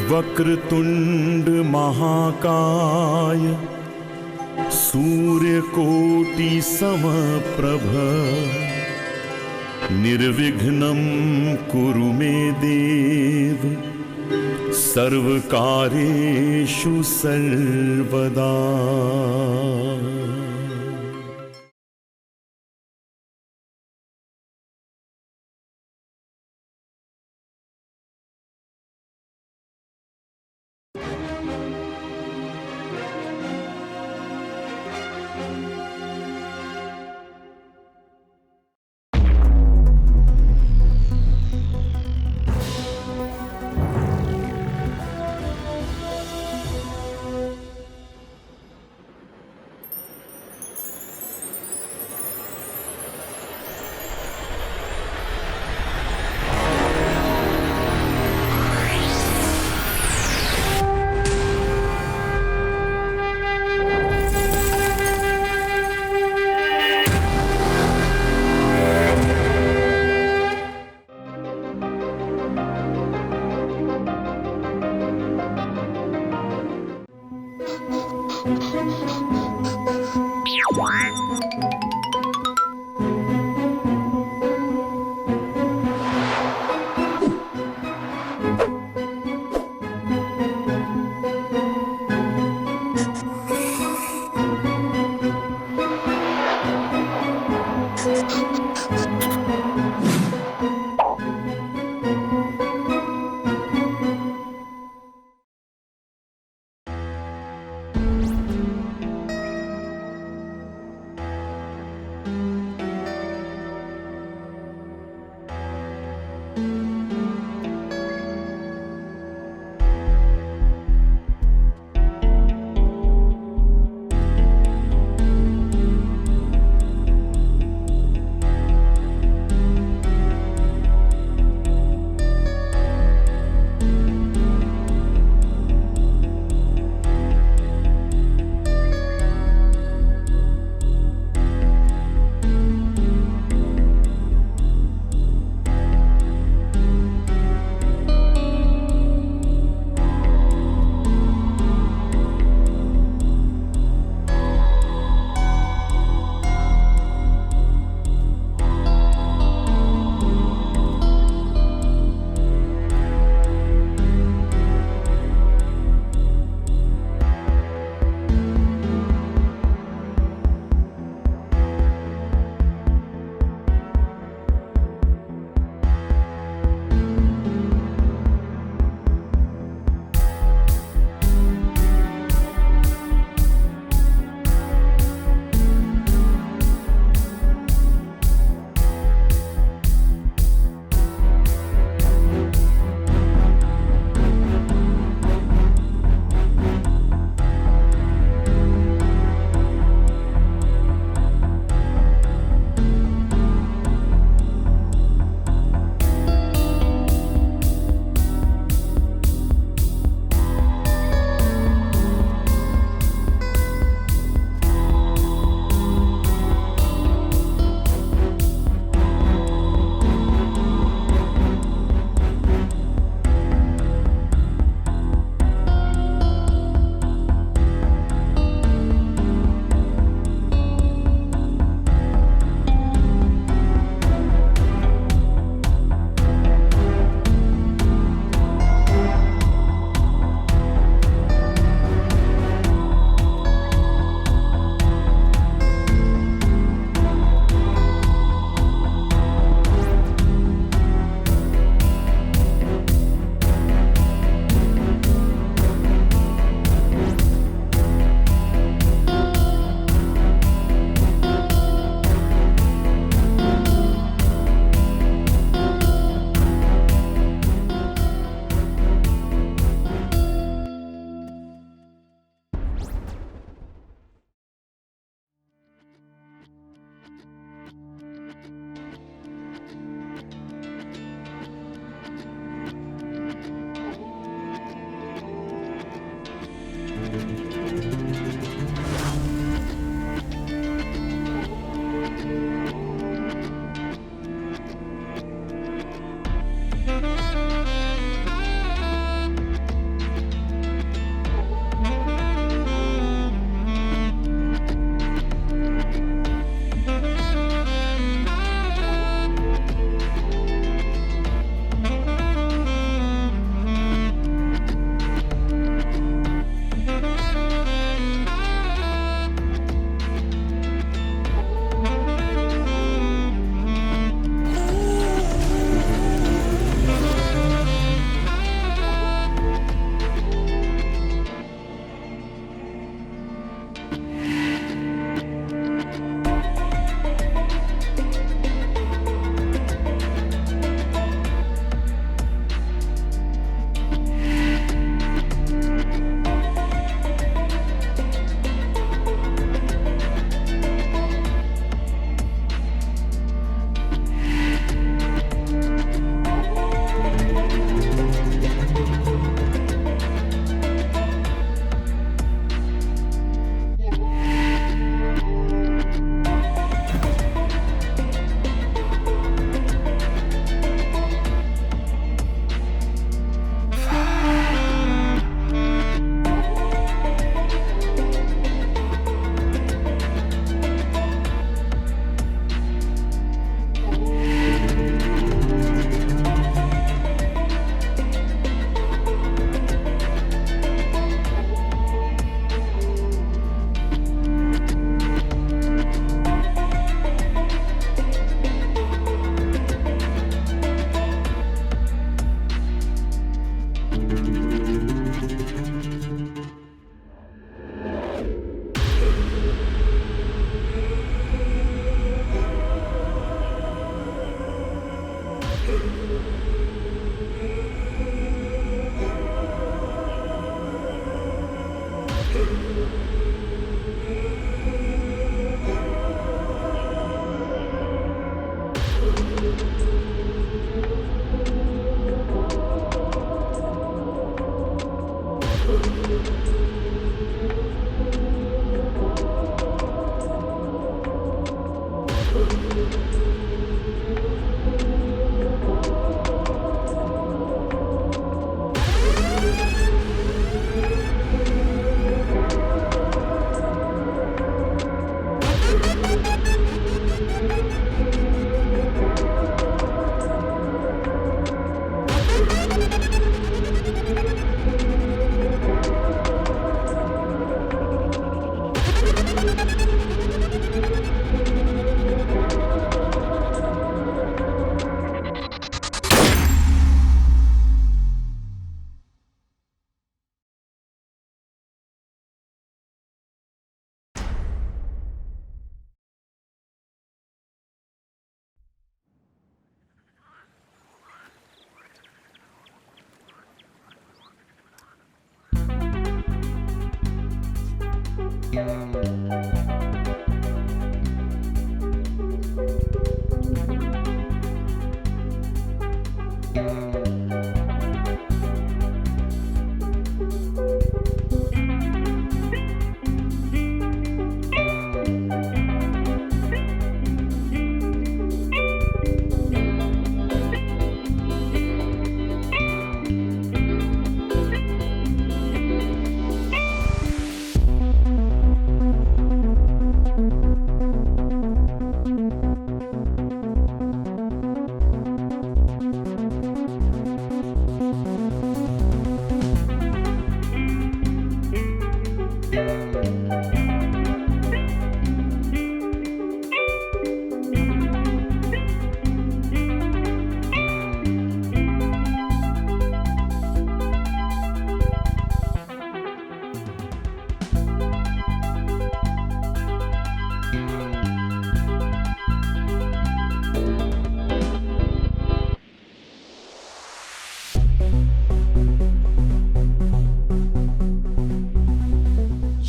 वक्रतुंड महाकाय सूर्यकोटि समप्रभ निर्विघ्नं कुरु मे देव सर्वकार्येषु सर्वदा।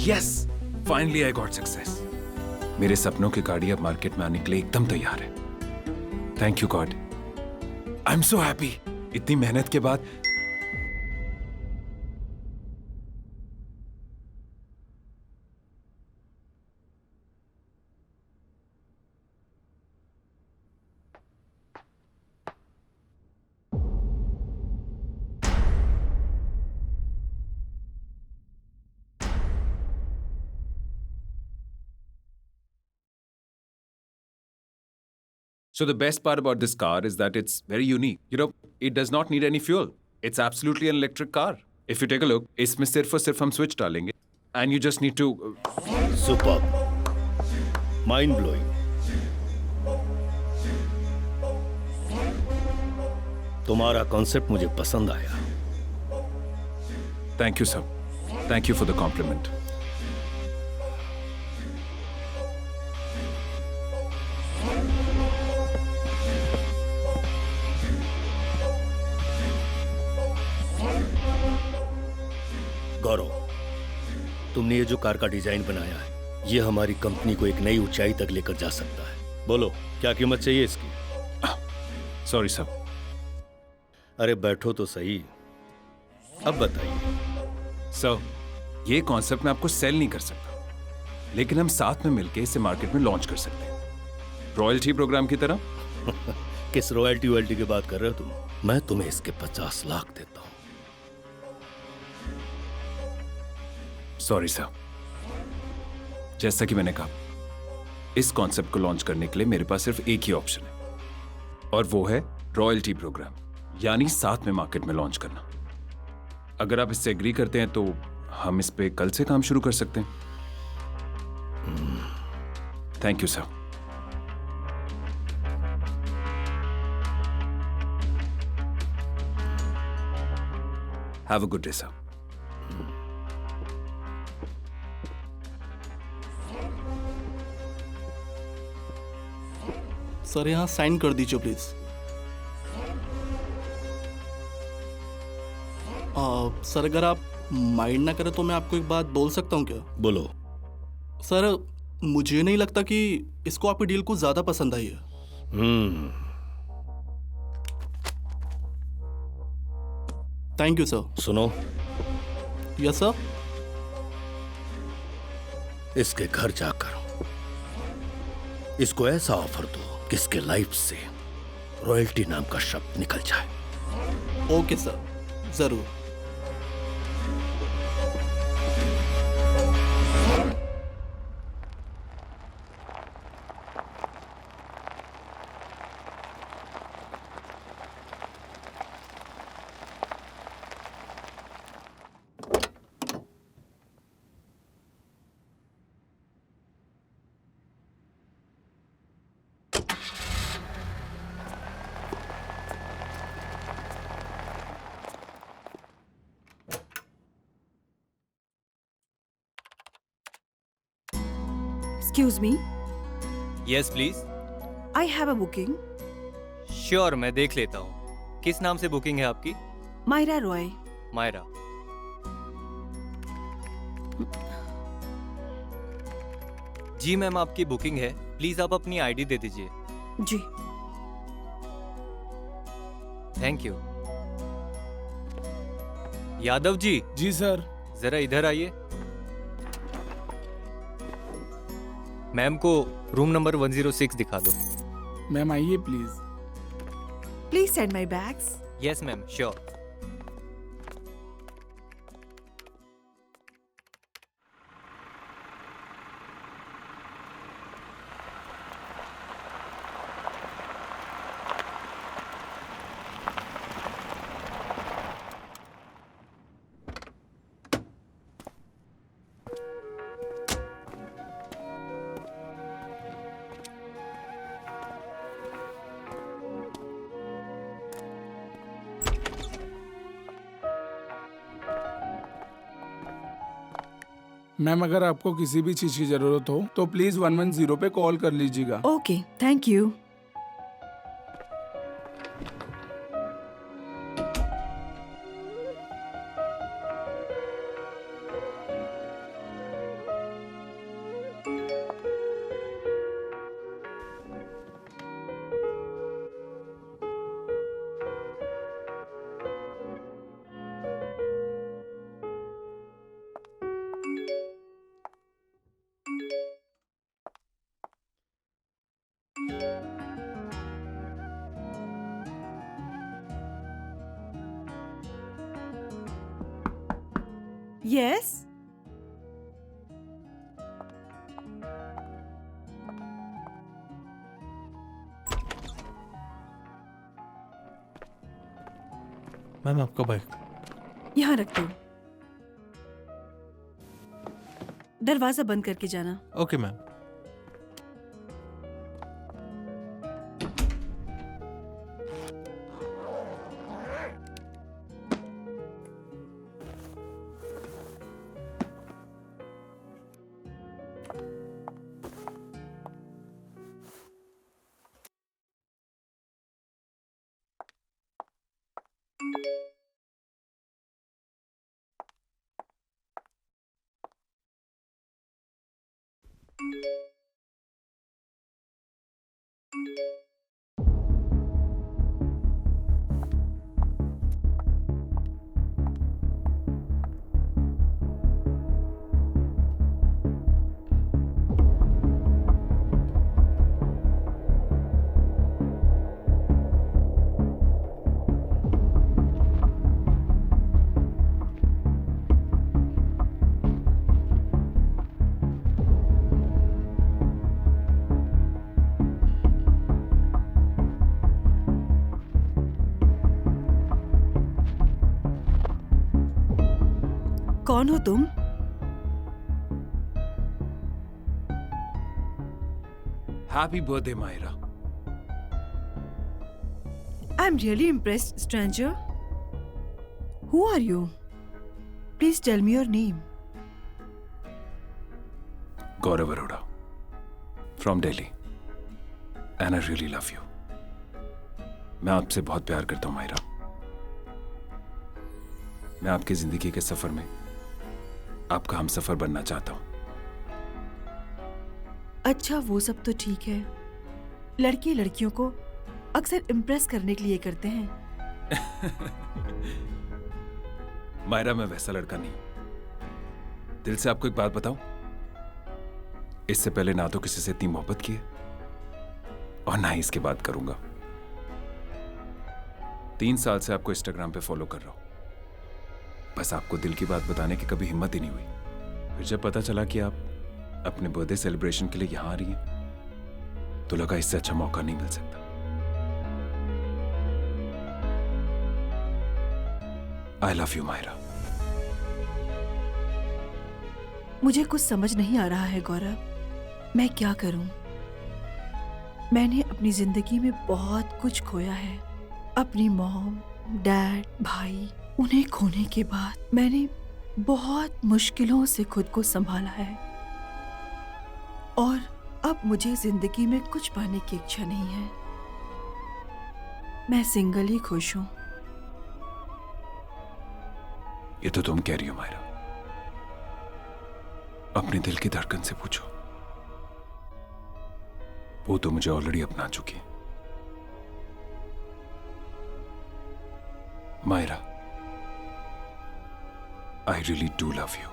Yes! Finally I got success. मेरे सपनों की गाड़ी अब मार्केट में आने के लिए एकदम तैयार है. Thank you God. I'm so happy. इतनी मेहनत के बाद So the best part about this car is that it's very unique. You know, it does not need any fuel. It's absolutely an electric car. If you take a look, इसमें सिर्फ और सिर्फ हम switch डालेंगे. And you just need to... Superb. Mind blowing. तुम्हारा concept मुझे पसंद आया. Thank you, sir. Thank you for the compliment. गौरव, तुमने ये जो कार का डिजाइन बनाया है, ये हमारी कंपनी को एक नई ऊंचाई तक लेकर जा सकता है. बोलो, क्या कीमत चाहिए इसकी? Sorry, sir. अरे बैठो तो सही. अब बताइए. सर, ये कॉन्सेप्ट मैं आपको सेल नहीं कर सकता, लेकिन हम साथ में मिलकर इसे मार्केट में लॉन्च कर सकते हैं. रॉयल्टी प्रोग्राम की तरह. किस रॉयल्टी की बात कर रहे हो तुम? मैं तुम्हें इसके 50 लाख देता हूं. Sorry sir. जैसा कि मैंने कहा, इस कॉन्सेप्ट को लॉन्च करने के लिए मेरे पास सिर्फ एक ही ऑप्शन है, और वो है रॉयल्टी प्रोग्राम, यानी साथ में मार्केट में लॉन्च करना. अगर आप इससे एग्री करते हैं तो हम इस पे कल से काम शुरू कर सकते हैं. Thank you sir. Have a good day sir. Sir, यहाँ साइन कर दीजिए प्लीज. सर, अगर आप माइंड ना करे तो मैं आपको एक बात बोल सकता हूँ क्या? बोलो। सर, मुझे नहीं लगता कि इसको आपकी डील कुछ ज्यादा पसंद आई है। Thank you sir. सुनो, यस सर। इसके घर जाकर इसको ऐसा ऑफर दो कि इसके लाइफ से रॉयल्टी नाम का शब्द निकल जाए। ओके सर, जरूर। Excuse me, yes please. I have a booking. Sure, मैं देख लेता हूँ। किस नाम से बुकिंग है आपकी? Myra Roy. मायरा। जी मैम, आपकी बुकिंग है। प्लीज आप अपनी आईडी दे दीजिए। जी। Thank you. यादव जी। जी सर। जरा इधर आइए। मैम को रूम नंबर 106 दिखा दो। मैम आइए please. Please send my bags. Yes ma'am, sure. Ma'am अगर आपको किसी भी चीज की जरूरत हो तो प्लीज 110 पे कॉल कर लीजिएगा। Okay, thank you. Yes? Ma'am आपका बाइक। यहाँ रख दो। दरवाजा बंद करके जाना। Okay ma'am. कौन हो तुम? Happy birthday Myra. I'm really impressed, stranger. Who are you? Please tell me your name. Gaurav Arora, from Delhi, and I really love you. मैं आपसे बहुत प्यार करता हूँ मायरा। मैं आपकी जिंदगी के सफर में आपका हमसफर बनना चाहता हूं। अच्छा, वो सब तो ठीक है। लड़के लड़कियों को अक्सर इम्प्रेस करने के लिए करते हैं। मायरा, मैं वैसा लड़का नहीं। दिल से आपको एक बात बताऊं, इससे पहले ना तो किसी से इतनी मोहब्बत की है और ना ही इसके बाद करूंगा। 3 साल से आपको इंस्टाग्राम पे फॉलो कर रहा हूं, बस आपको दिल की बात बताने की कभी हिम्मत ही नहीं हुई। फिर जब पता चला कि आप अपने बर्थडे सेलिब्रेशन के लिए यहां आ रही हैं, तो लगा इससे अच्छा मौका नहीं मिल सकता। I love you Myra. मुझे कुछ समझ नहीं आ रहा है गौरव, मैं क्या करूं? मैंने अपनी जिंदगी में बहुत कुछ खोया है। अपनी मॉम, डैड, भाई, उन्हें खोने के बाद मैंने बहुत मुश्किलों से खुद को संभाला है और अब मुझे जिंदगी में कुछ पाने की इच्छा नहीं है। मैं सिंगल ही खुश हूं। ये तो तुम कह रही हो मायरा, अपने दिल की धड़कन से पूछो, वो तो मुझे ऑलरेडी अपना चुकी है। Myra, I really do love you.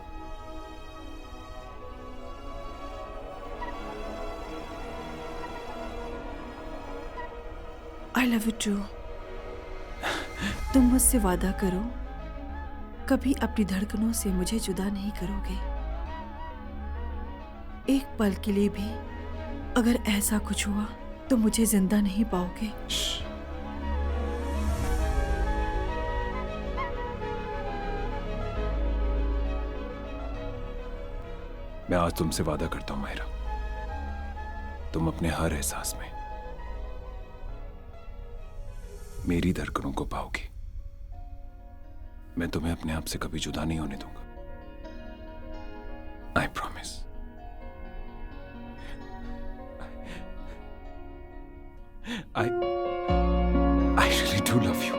I love you too. तुम मुझसे वादा करो, कभी अपनी धड़कनों से मुझे जुदा नहीं करोगे। एक पल के लिए भी अगर ऐसा कुछ हुआ तो मुझे जिंदा नहीं पाओगे। मैं आज तुमसे वादा करता हूं मायरा, तुम अपने हर एहसास में मेरी धड़कनों को पाओगी। मैं तुम्हें अपने आप से कभी जुदा नहीं होने दूंगा। I promise. I really do love you.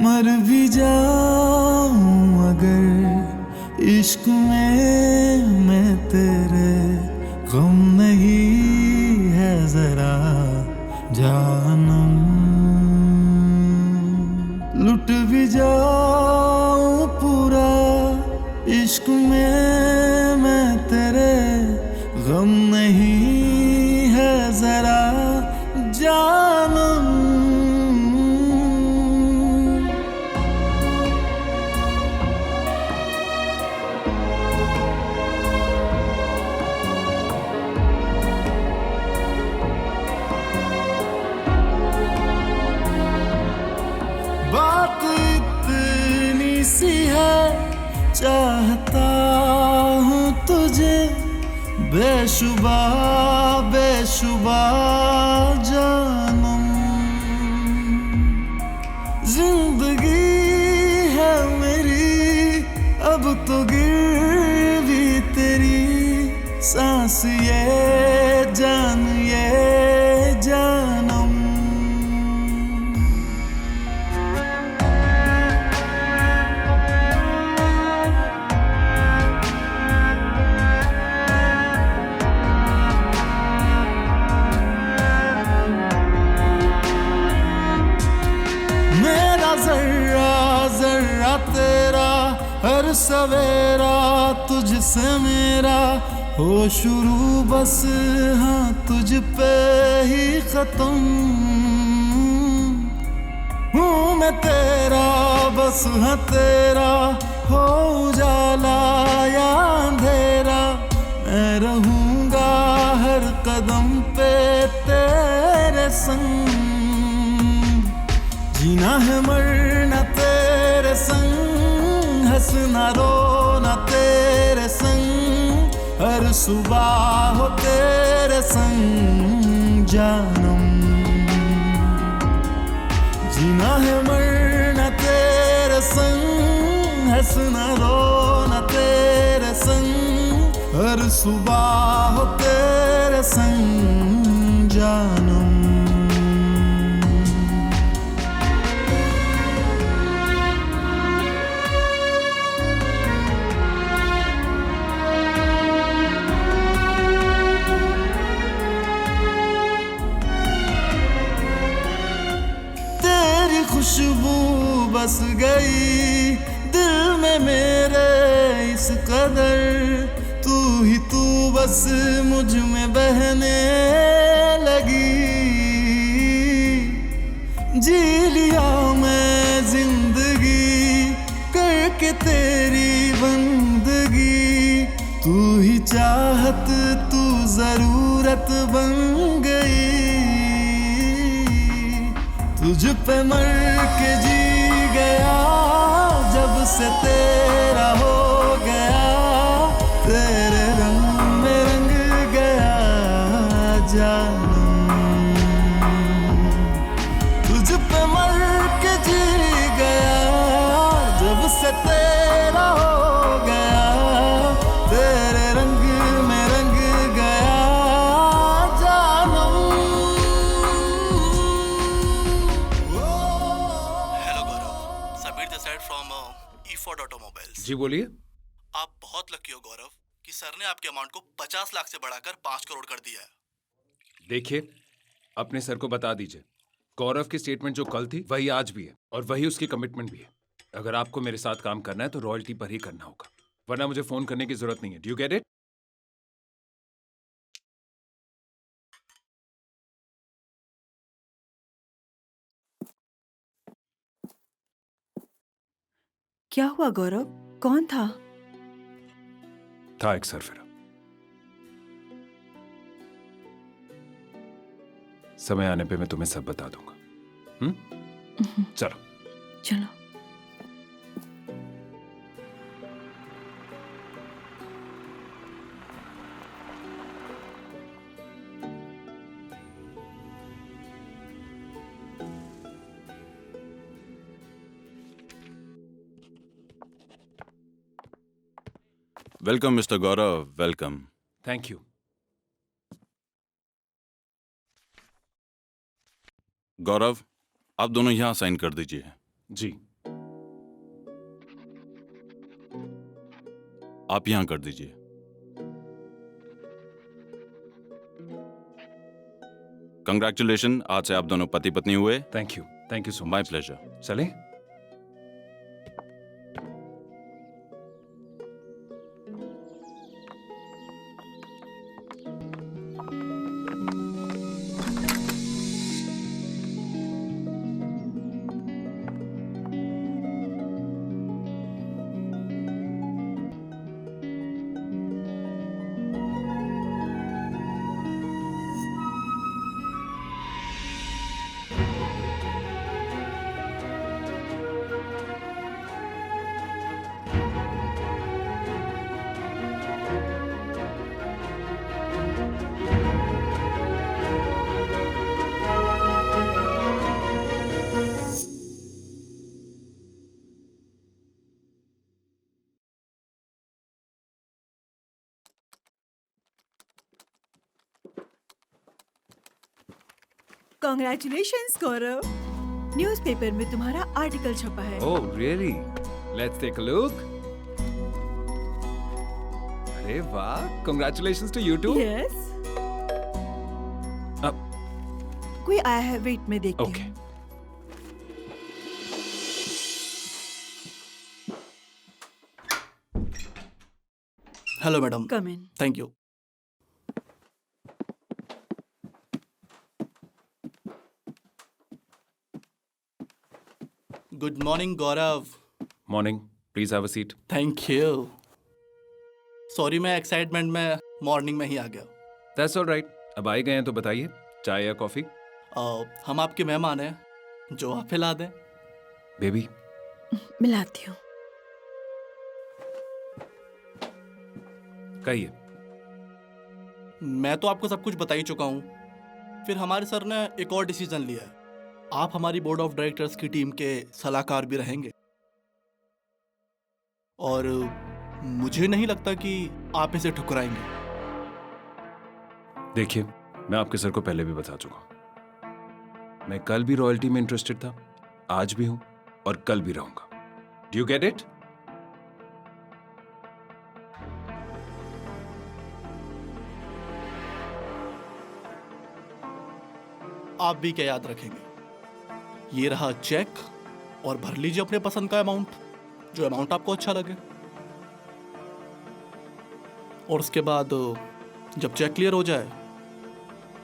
मर भी जाऊं अगर इश्क में मैं तेरे, गम नहीं है जरा जानम। लुट भी जाऊं पूरा इश्क में मैं तेरे, गम नहीं है जरा जानम। बात इतनी सी है, चाहता हूँ तुझे बेशुबा बेशुबा जानम। जिंदगी है मेरी अब तो गिरवी तेरी, सांस ये जान ये जानम। मेरा जर्रा जर्रा तेरा, हर सवेरा तुझसे मेरा हो शुरू, बस हाँ तुझ पे ही खत्म। हूँ मैं तेरा बस हाँ तेरा, हो उजाला या अंधेरा, मैं रहूँगा हर कदम पे तेरे संग। जीना है मरना तेरे संग, हंसना रोना तेरे संग, हर सुबह हो तेरे संग जानम, जीना है मरना तेरे संग, हंसना रोना तेरे संग, हर सुबह हो तेरे संग जानम। तेरी खुशबू बस गई दिल में मेरे इस कदर, तू ही तू बस मुझ में बहने लगी, जी लिया मैं जिंदगी करके तेरी बंदगी, तू ही चाहत तू जरूरत बन गई, तुझ पे मर के जी गया जब से तेरा हो गया, तेरे रंग में रंग गया जानम, तुझ पे मर के जी गया जब से तेरा हो गया, तेरे रंग में रंग गया जानम। Hello Gaurav, Sabir this side from E4 automobiles. जी बोलिए। आप बहुत लकी हो गौरव कि सर ने आपके अमाउंट को 50 लाख से बढ़ाकर 5 करोड़ कर दिया है। देखिए, अपने सर को बता दीजिए, गौरव की स्टेटमेंट जो कल थी वही आज भी है और वही उसकी कमिटमेंट भी है। अगर आपको मेरे साथ काम करना है तो रॉयल्टी पर ही करना होगा, वरना मुझे फोन करने की जरूरत नहीं है। Do you get it? क्या हुआ गौरव, कौन था? था एक सरफिरा। समय आने पे मैं तुम्हें सब बता दूंगा। चलो चलो। Welcome mister Gaurav, welcome. Thank you. Gaurav, आप दोनों यहाँ साइन कर दीजिए। जी। आप यहाँ कर दीजिए। कंग्रेचुलेशन, आज से आप दोनों पति पत्नी हुए। Thank you so much. My pleasure. चले। कॉन्ग्रेचुलेशंस गौरव, न्यूज़पेपर में तुम्हारा आर्टिकल छपा है। Oh really? Let's take a look. अरे वाह, congratulations to you too. Yes. कोई आया है, वेट में देखती हूँ। Okay. Hello madam. Come in. Thank you. Good morning Gaurav. Morning, please have a seat. Thank you. Sorry, मैं एक्साइटमेंट में मॉर्निंग में ही आ गया। That's alright. अब आए गए हैं तो बताइए, चाय या कॉफी? हम आपके मेहमान हैं, जो आप पिला दें। बेबी मिलाती हूँ। कहिए, मैं तो आपको सब कुछ बता ही चुका हूँ। फिर हमारे सर ने एक और डिसीजन लिया है। आप हमारी बोर्ड ऑफ डायरेक्टर्स की टीम के सलाहकार भी रहेंगे, और मुझे नहीं लगता कि आप इसे ठुकराएंगे। देखिए, मैं आपके सर को पहले भी बता चुका हूं, मैं कल भी रॉयल्टी में इंटरेस्टेड था, आज भी हूं और कल भी रहूंगा। Do you get it? आप भी क्या याद रखेंगे? ये रहा चेक, और भर लीजिए अपने पसंद का अमाउंट, जो अमाउंट आपको अच्छा लगे। और उसके बाद जब चेक क्लियर हो जाए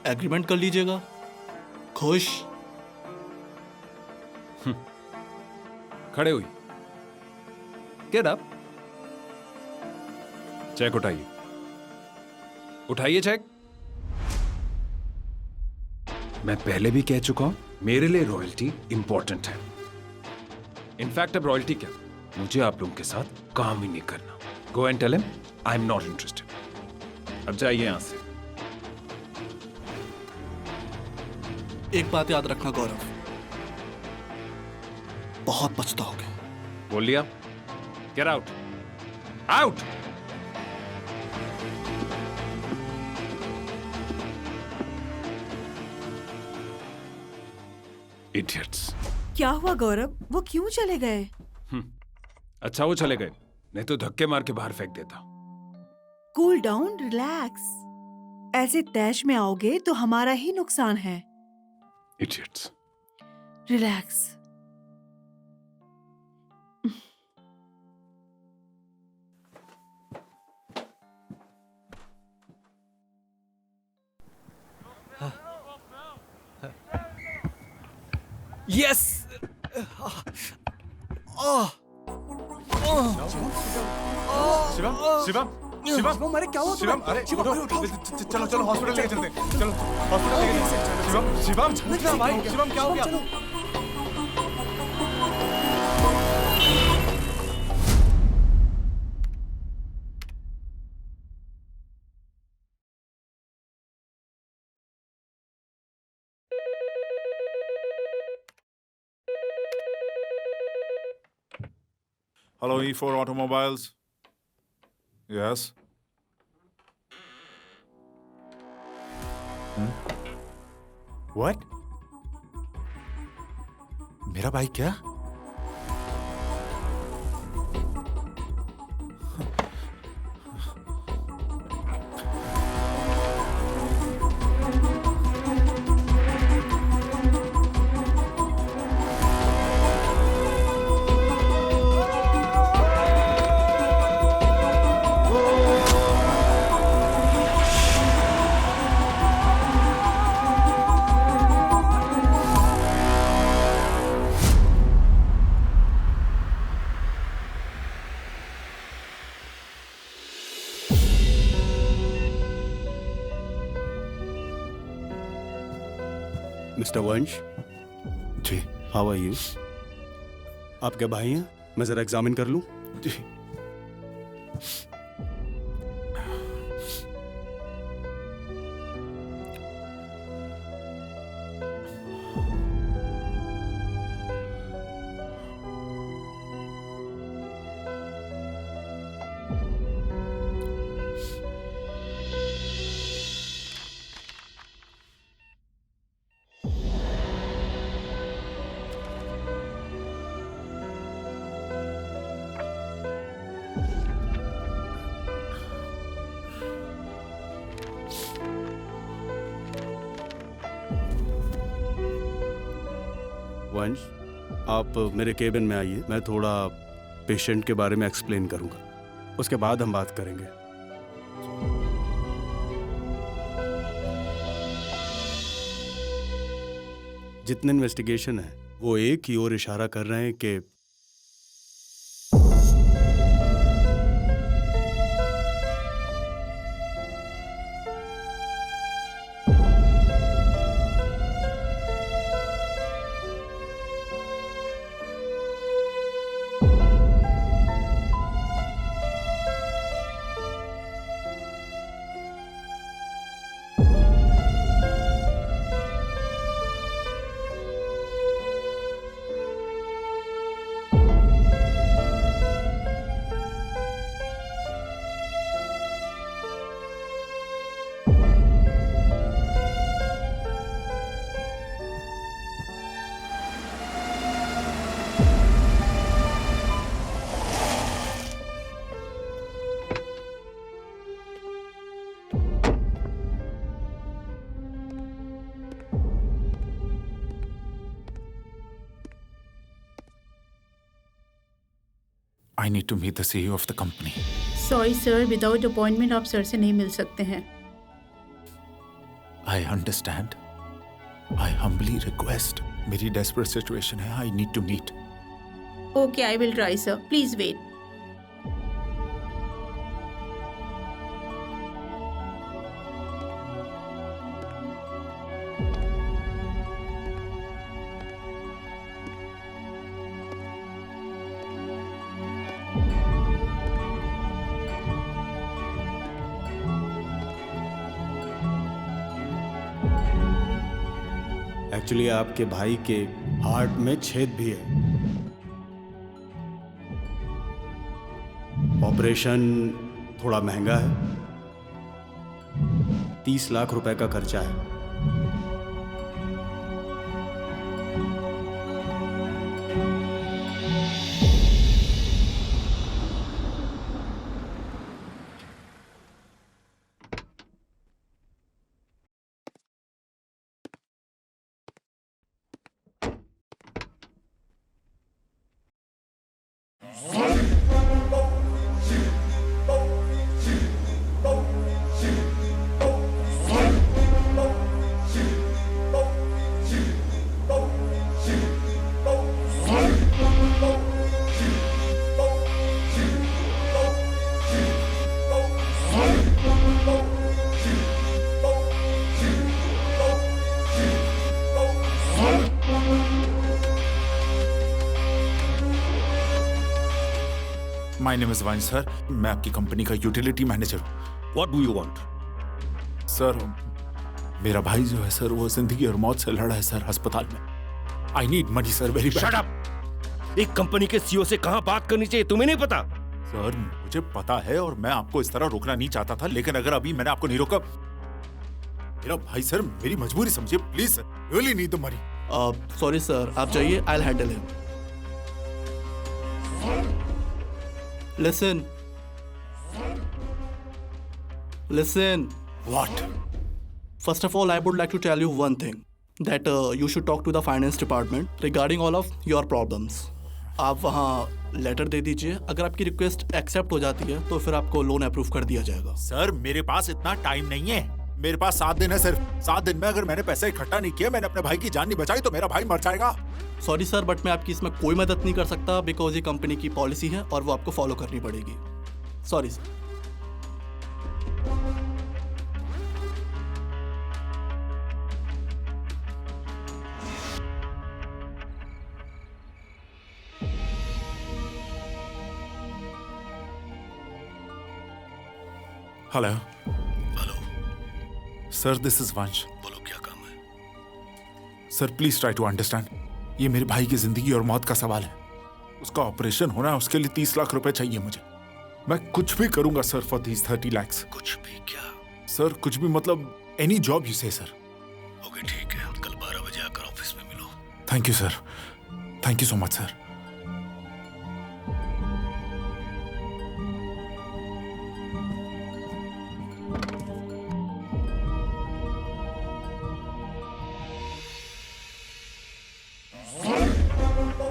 एग्रीमेंट कर लीजिएगा। खुश? खड़े हुई, गेट अप। चेक उठाइए, उठाइए चेक। मैं पहले भी कह चुका हूं, मेरे लिए रॉयल्टी इंपॉर्टेंट है। इनफैक्ट अब रॉयल्टी क्या, मुझे आप लोगों के साथ काम ही नहीं करना। Go and tell him I am not interested. अब जाइए यहां से। एक बात याद रखना गौरव, बहुत पछताओगे। बोल लिया, गेट आउट, आउट। इडियट्स। क्या हुआ गौरव, वो क्यों चले गए? अच्छा वो चले गए, नहीं तो धक्के मार के बाहर फेंक देता। Cool down, relax. ऐसे तैश में आओगे तो हमारा ही नुकसान है। Idiots. Relax. Yes. Shivam Shivam Shivam, अरे क्या हुआ? शिवम, अरे चलो चलो हॉस्पिटल लेके चलते हैं। चलो हॉस्पिटल लेके चलते हैं। शिवम शिवम भाई, शिवम क्या हो गया? Hello, E4 Automobiles. Yes. What? मेरा बाइक क्या? मिस्टर वंश, जी। How are you? आपके भाई हैं? मैं जरा एग्जामिन कर लूं? जी। वंश, आप मेरे केबिन में आइए, मैं थोड़ा पेशेंट के बारे में एक्सप्लेन करूंगा, उसके बाद हम बात करेंगे। जितने इन्वेस्टिगेशन है वो एक ही ओर इशारा कर रहे हैं कि I need to meet the CEO of the company. Sorry sir, without appointment आप सर से नहीं मिल सकते हैं। I understand. I humbly request. मेरी desperate situation है. I need to meet. Okay, I will try sir, please wait. Actually आपके भाई के हार्ट में छेद भी है। ऑपरेशन थोड़ा महंगा है, 30 लाख रुपए का खर्चा है। My name is Vansh sir. मैं आपकी कंपनी का यूटिलिटी मैनेजर हूँ। What do you want? Sir, मेरा भाई जो है सर, वो जिंदगी और मौत से लड़ा है सर अस्पताल में। I need money sir, very bad. Shut up! एक कंपनी के सीईओ से कहाँ बात करनी चाहिए तुम्हें नहीं पता? सर, मुझे पता है और मैं आपको इस तरह रोकना नहीं चाहता था, लेकिन अगर अभी मैंने आपको नहीं रोका, मेरा भाई सर, मेरी मजबूरी समझिए please sir, really need the money. Sorry sir, आप जाइए, I'll handle him. Listen. What? First of all, I would like to tell you one thing, that you should talk to the finance department regarding all of your problems. आप वहाँ letter दे दीजिए, अगर आपकी request accept हो जाती है तो फिर आपको लोन अप्रूव कर दिया जाएगा। सर, मेरे पास इतना टाइम नहीं है, मेरे पास 7 दिन है सिर्फ। 7 दिन में अगर मैंने पैसे इकट्ठा नहीं किए, मैंने अपने भाई की जान नहीं बचाई, तो मेरा भाई मर जाएगा। सॉरी सर, बट मैं आपकी इसमें कोई मदद नहीं कर सकता, बिकॉज ये कंपनी की पॉलिसी है और वो आपको फॉलो करनी पड़ेगी। Sorry sir. Hello hello sir, this is Vansh. बोलो क्या काम है? Sir, please try to understand. ये मेरे भाई की जिंदगी और मौत का सवाल है। उसका ऑपरेशन होना है, उसके लिए 30 लाख रुपए चाहिए मुझे। मैं कुछ भी करूंगा सर फॉर दीज 30 lakhs। कुछ भी क्या? सर, कुछ भी मतलब एनी जॉब यू से सर। ओके ठीक है, कल 12 बजे आकर ऑफिस में मिलो। Thank you sir, thank you so much sir.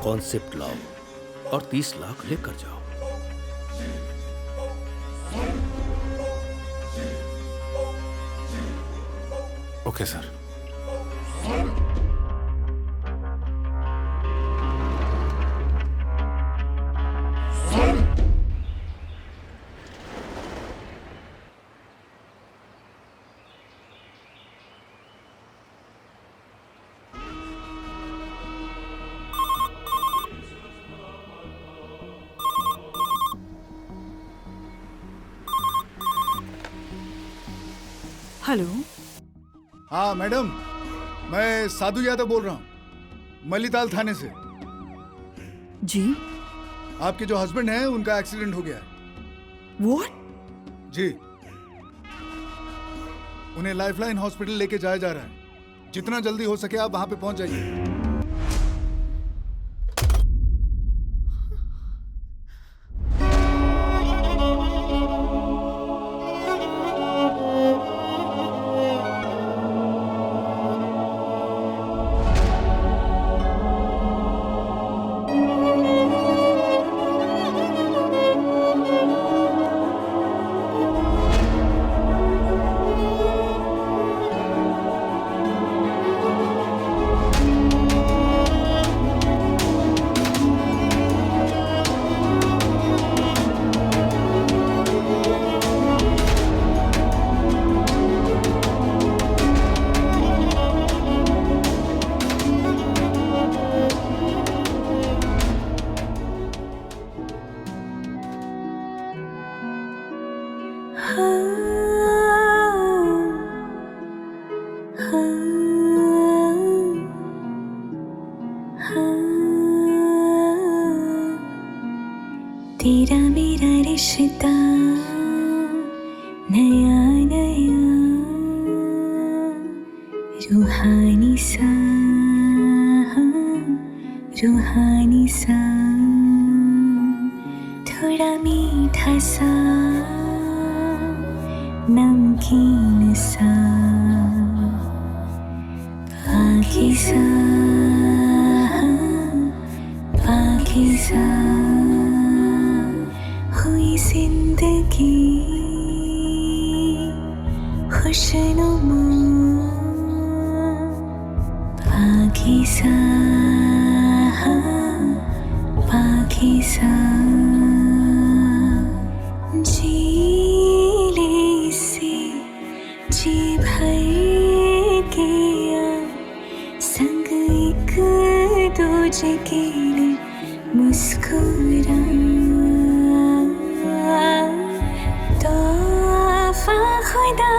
Concept लाओ और 30 लाख लेकर जाओ। Okay sir. हेलो। हाँ मैडम, मैं साधु यादव बोल रहा हूँ, मल्लीताल थाने से। जी? आपके जो हस्बैंड हैं उनका एक्सीडेंट हो गया है। What? जी, उन्हें लाइफलाइन हॉस्पिटल लेके जाया जा रहा है। जितना जल्दी हो सके आप वहां पे पहुंच जाइए। तेरा मेरा रिश्ता नया नया रूहानी सा, रूहानी सा, थोड़ा मीठा सा, नमकीन सा, पाकीज़ा, पाकीज़ा हुई जिंदगी खुशनुमा, पाकीज़ा, पाकीज़ा जी ले इसे जी भर के संग एक दूजे के लिए मुस्कुरा, तोहफा खुदा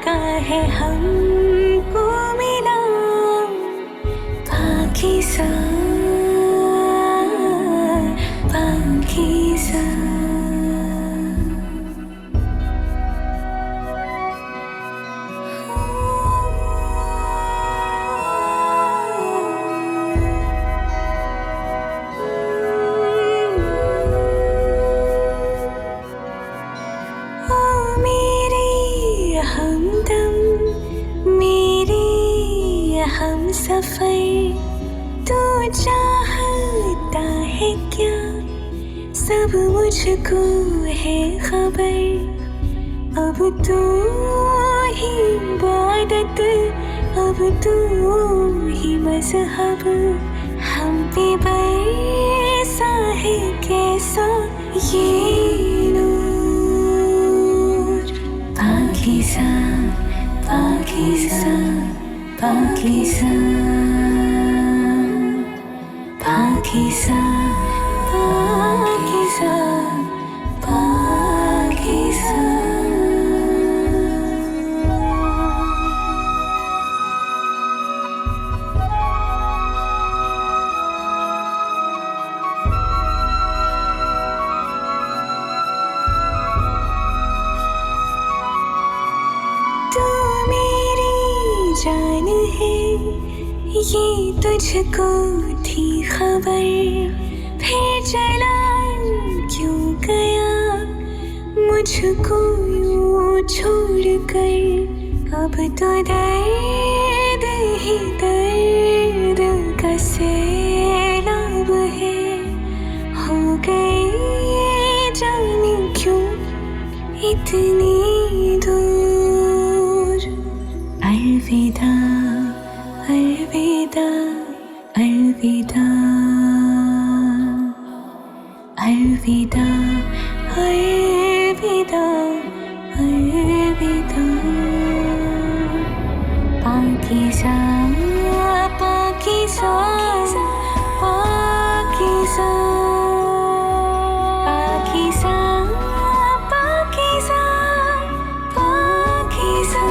का है हमको मिला, पाकीज़ा, पाकीज़ा। सफर तू चाहता है क्या, सब मुझको है खबर, अब तू ही इबादत, अब तू ही मज़हब, हम पे बरसा है कैसा ये नूर, पाकीज़ा, पाकीज़ा, पाकीज़ा, पाकीज़ा, पाकीज़ा, पाकीज़ा। तू मेरी जान है, ये तुझको थी खबर, फिर चला क्यों गया मुझको यूं छोड़ कर, अब तो दर्द ही दर्द का सैलाब है, हो गए जाने क्यों इतनी दूर, अलविदा, अलविदा, अलविदा, अलविदा, अलविदा, अलविदा, पाकीज़ा, पाकीज़ा, पाकीज़ा, पाकीज़ा, पाकीज़ा, पाकीज़ा।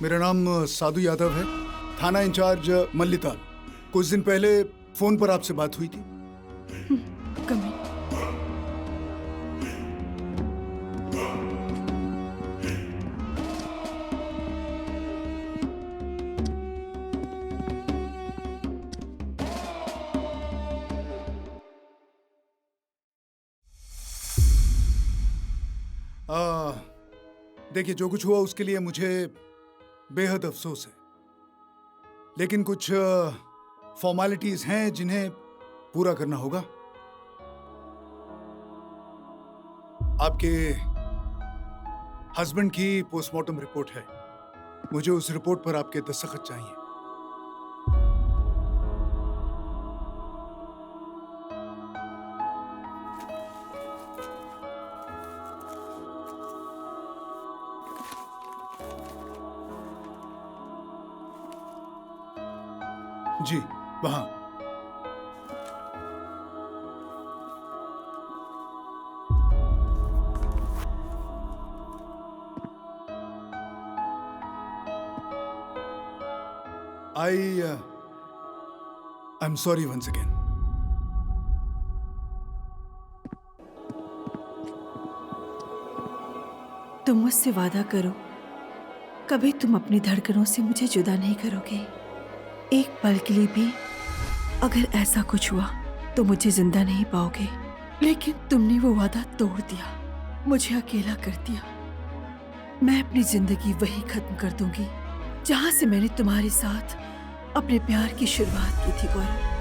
मेरा नाम साधु यादव है, थाना इंचार्ज मल्लीताल। कुछ दिन पहले फोन पर आपसे बात हुई थी। कमी। देखिए, जो कुछ हुआ उसके लिए मुझे बेहद अफसोस है, लेकिन कुछ फॉर्मेलिटीज हैं जिन्हें पूरा करना होगा। आपके हस्बैंड की पोस्टमार्टम रिपोर्ट है। मुझे उस रिपोर्ट पर आपके दस्तखत चाहिए। जी, वहां। I'm sorry once again. तुम मुझसे वादा करो, कभी तुम अपनी धड़कनों से मुझे जुदा नहीं करोगे। एक पल के लिए भी अगर ऐसा कुछ हुआ तो मुझे जिंदा नहीं पाओगे। लेकिन तुमने वो वादा तोड़ दिया, मुझे अकेला कर दिया। मैं अपनी जिंदगी वही खत्म कर दूंगी जहां से मैंने तुम्हारे साथ अपने प्यार की शुरुआत की थी गौरव।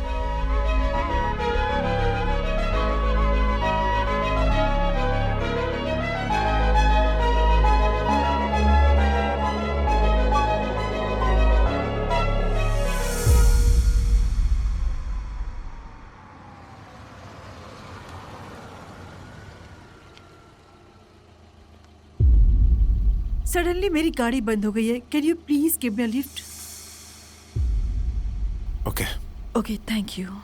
सडनली मेरी गाड़ी बंद हो गई है। Can you please give me a lift? Okay. Okay, thank you.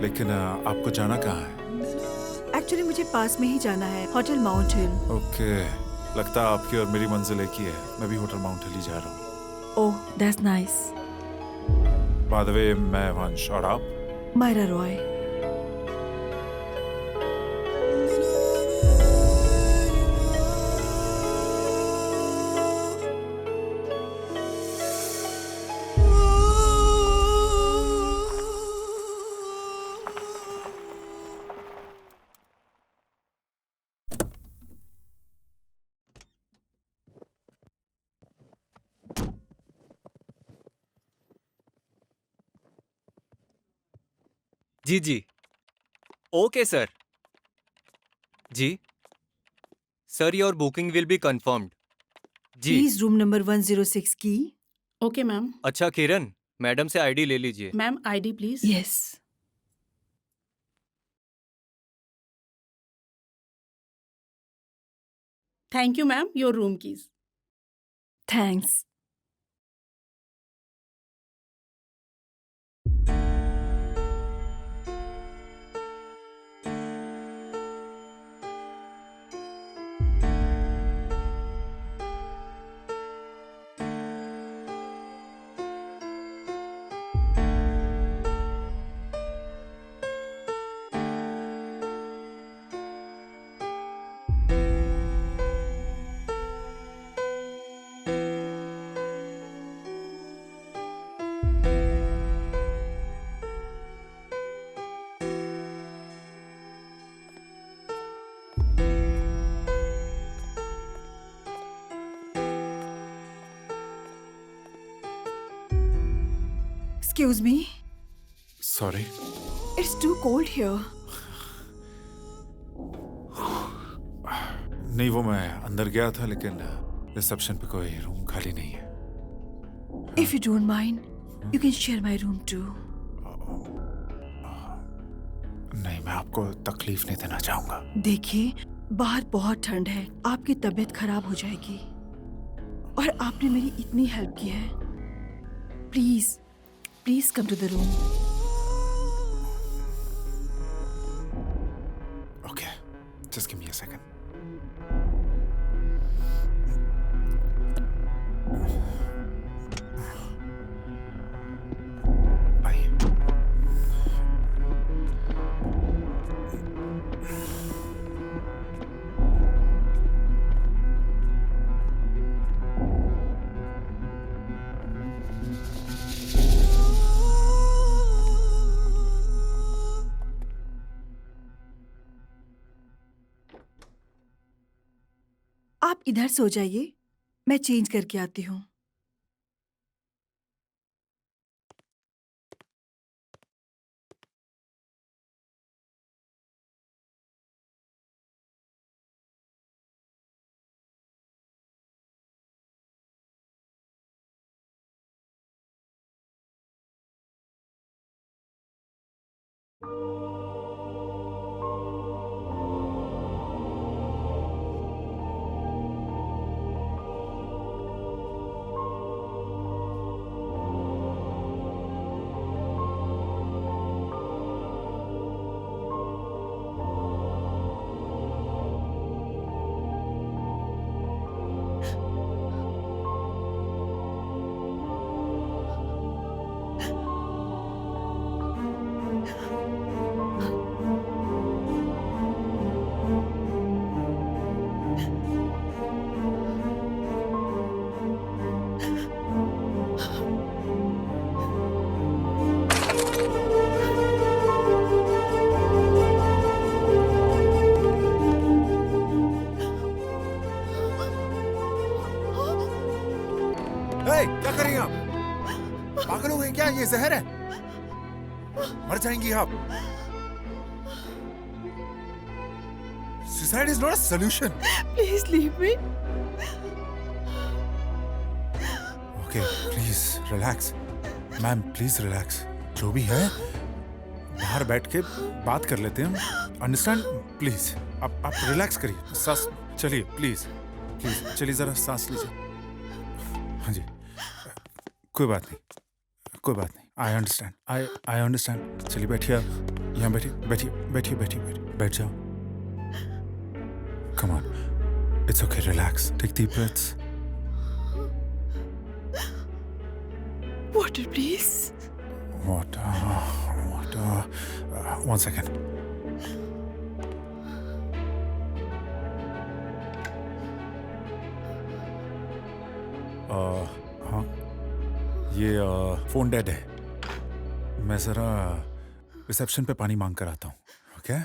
लेकिन आपको जाना कहाँ है? एक्चुअली मुझे पास में ही जाना है, होटल माउंट हिल। ओके, लगता है आपकी और मेरी मंजिल एक ही है। मैं भी होटल माउंट हिल ही जा रहा हूँ। Oh, that's nice. By the way, मैं वंश, और आप? मायरा रॉय। जी जी, ओके सर। जी sir, your booking will be confirmed. जी प्लीज रूम नंबर 106 की। Okay ma'am. अच्छा किरण, मैडम से आईडी ले लीजिए। Ma'am ID please. Yes. Thank you ma'am, your room keys. Thanks. Excuse me. Sorry. It's too cold here. नहीं, वो मैं अंदर गया था, लेकिन रिसेप्शन पे कोई रूम खाली नहीं है। If you don't mind, you can share my room too. नहीं, मैं आपको तकलीफ नहीं देना चाहूंगा। देखिए, बाहर बहुत ठंड है, आपकी तबीयत खराब हो जाएगी। और आपने मेरी इतनी हेल्प की है। Please Please come to the room. Okay, just give me a second. आप इधर सो जाइए, मैं चेंज करके आती हूँ। क्या कर रही हैं आप? पागल हो गई क्या? ये जहर है, मर जाएंगी आप। Suicide is not a solution. Please leave me. Okay, please relax. Ma'am please relax. जो भी है बाहर बैठ के बात कर लेते हैं, अंडरस्टैंड? प्लीज आप रिलैक्स करिए। सांस चलिए, प्लीज प्लीज चलिए, जरा सांस लीजिए। हाँ जी, कोई बात नहीं, कोई बात नहीं। I understand, I understand. चलिए बैठिए, आप यहाँ बैठिए, बैठिए बैठिए बैठिए बैठिए, बैठ जाओ। Come on, it's okay, relax, take deep breaths. Water, please. Water. One second. हाँ, ये फोन डेड है। मैं जरा रिसेप्शन पे पानी मांग कर आता हूँ, ओके?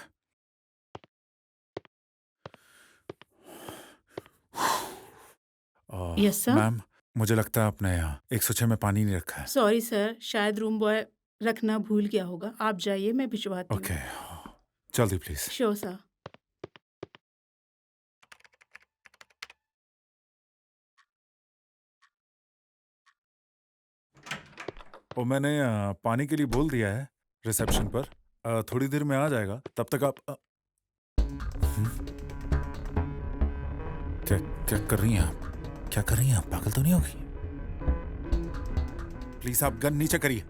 Yes, sir. मैम, मुझे लगता है आपने यहाँ 106 में पानी नहीं रखा है। सॉरी सर, शायद रूम बॉय रखना भूल गया होगा। आप जाइए, मैं भिजवाती हूँ। ओके, जल्दी प्लीज। Sure sir. वो मैंने पानी के लिए बोल दिया है रिसेप्शन पर, थोड़ी देर में आ जाएगा। तब तक आप क्या क्या कर रही हैं आप? क्या कर रही हैं आप? पागल तो नहीं होगी? प्लीज आप गन नीचे करिए।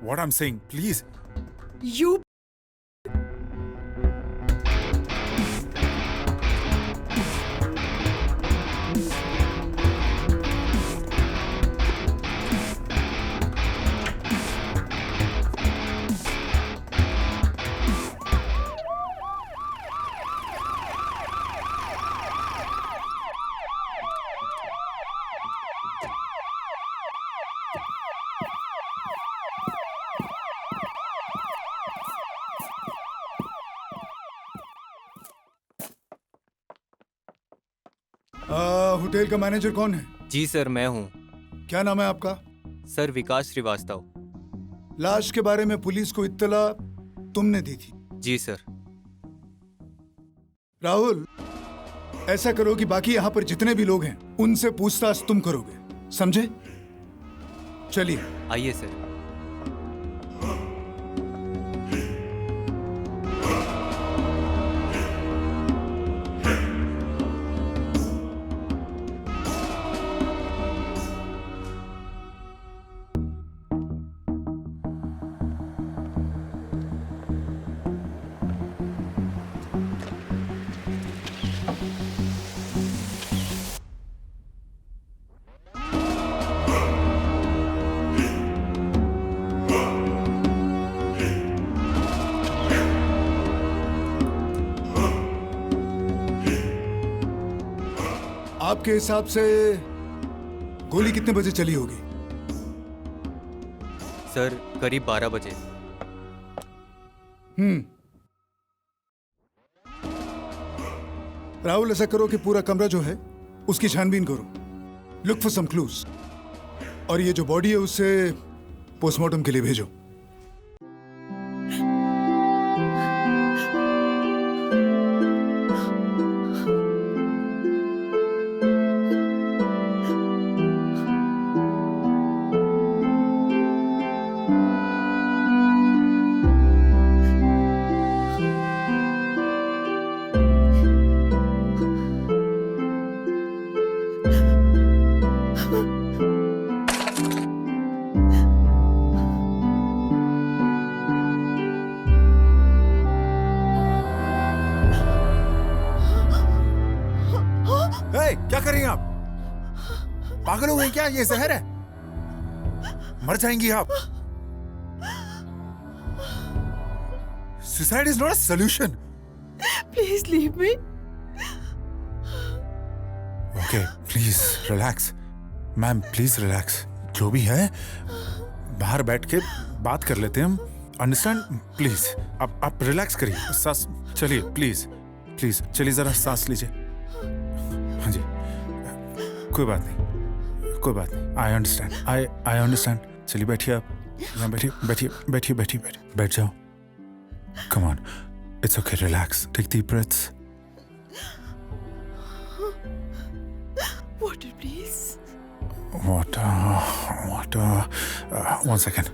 What I am saying, please. You. Hotel का मैनेजर कौन है? जी सर, मैं हूँ। क्या नाम है आपका? सर विकास श्रीवास्तव। लाश के बारे में पुलिस को इत्तला तुमने दी थी? जी सर। राहुल, ऐसा करो कि बाकी यहाँ पर जितने भी लोग हैं उनसे पूछताछ तुम करोगे, समझे? चलिए। आइए सर। आपके हिसाब से गोली कितने बजे चली होगी? सर करीब 12 बजे। राहुल, ऐसा करो कि पूरा कमरा जो है उसकी छानबीन करो, लुक फॉर सम क्लूज, और ये जो बॉडी है उसे पोस्टमार्टम के लिए भेजो। क्या कर रही हैं आप? पागल हो गई क्या? ये जहर है, मर जाएंगी आप। Suicide is not a solution. Please leave me. Okay please relax ma'am, please relax. जो भी है बाहर बैठ के बात कर लेते हैं हम, अंडरस्टैंड? प्लीज आप रिलैक्स करिए। सांस चलिए, प्लीज प्लीज चलिए, जरा सांस लीजिए। हाँ जी, कोई बात नहीं, कोई बात नहीं। I understand, I understand. चलिए बैठिए, आप यहाँ बैठिए, बैठिए बैठिए बैठिए बैठिए, बैठ जाओ। Come on, it's okay, relax, take deep breaths. Water, please. Water. 1 second.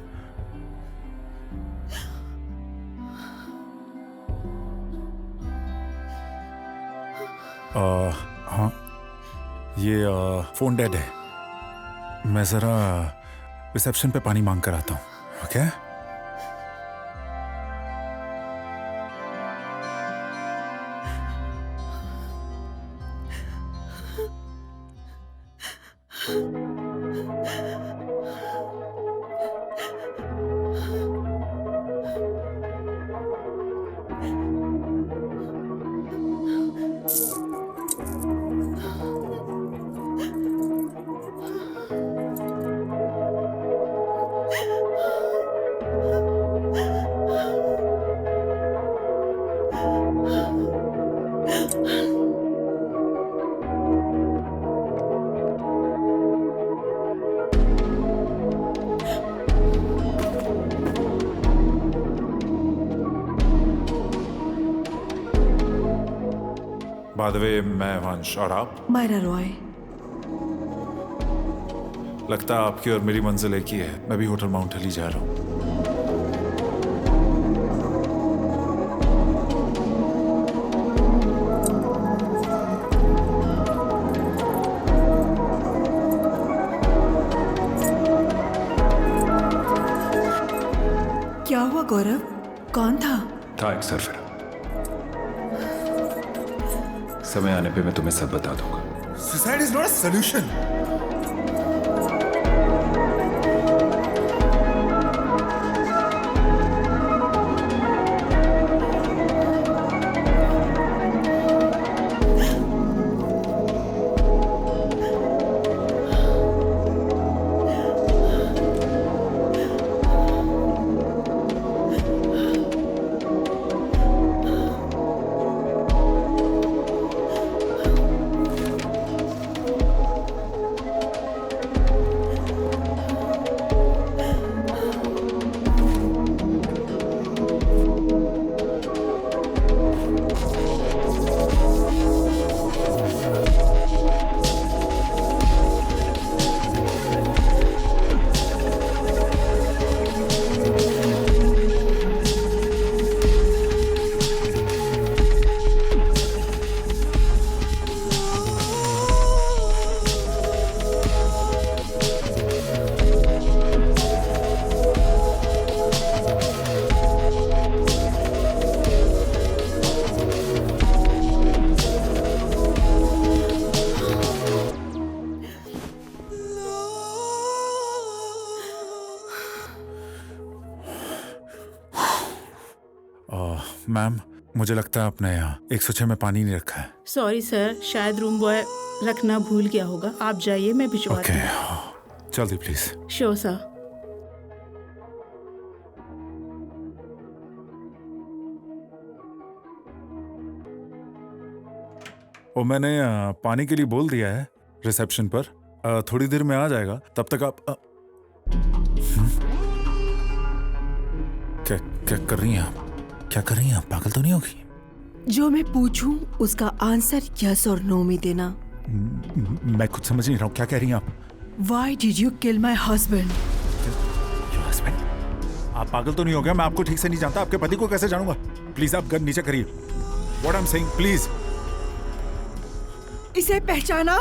हाँ, ये फोन डेड है। मैं जरा रिसेप्शन पे पानी मांग कर आता हूँ। ओके? By the way, मैं वंश, और आप? मायरा रॉय। लगता है आपकी और मेरी मंजिल एक ही है। मैं भी होटल माउंट हिल ही जा रहा हूँ। क्या हुआ गौरव? कौन था? था एक सरफिरा। समय आने पे मैं तुम्हें सब बता दूंगा। Suicide is not a solution. Ma'am, मुझे लगता है आपने यहाँ 106 में पानी नहीं रखा है। सॉरी सर, शायद रूम बॉय रखना भूल गया होगा। आप जाइए, मैं भिजवाती हूँ। जल्दी प्लीज। Sure sir. वो मैंने पानी के लिए बोल दिया है रिसेप्शन पर। थोड़ी देर में आ जाएगा, तब तक आप क्या कर रही हैं आप? क्या कर रही हैं आप? पागल तो नहीं होगी? जो मैं पूछूं उसका आंसर यस और नो में देना। मैं कुछ समझ नहीं रहा हूँ, क्या कह रही हैं आप? Why did you kill my husband? Your husband? आप पागल तो नहीं हो गया? मैं आपको ठीक से नहीं जानता, आपके पति को कैसे जानूंगा? प्लीज आप गन नीचे करिए। What I'm saying, please. इसे पहचाना?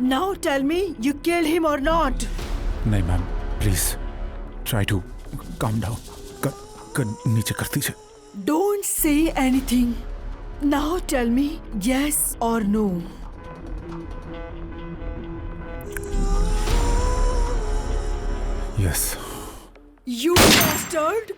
Now tell me, you killed him or not? नहीं ma'am, please try to calm down. Gun नीचे कर दीजिए। Don't say anything. Now tell me yes or no. Yes. You bastard!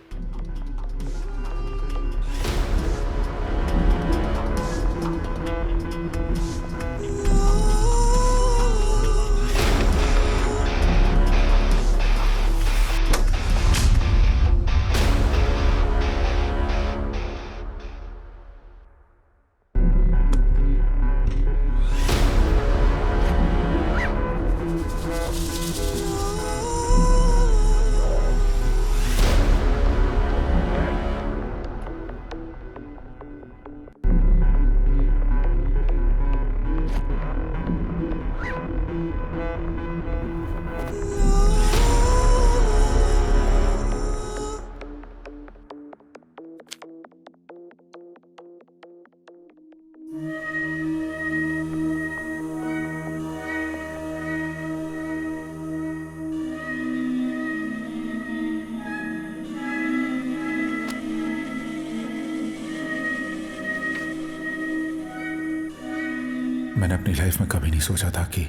मैंने अपनी life में कभी नहीं सोचा था कि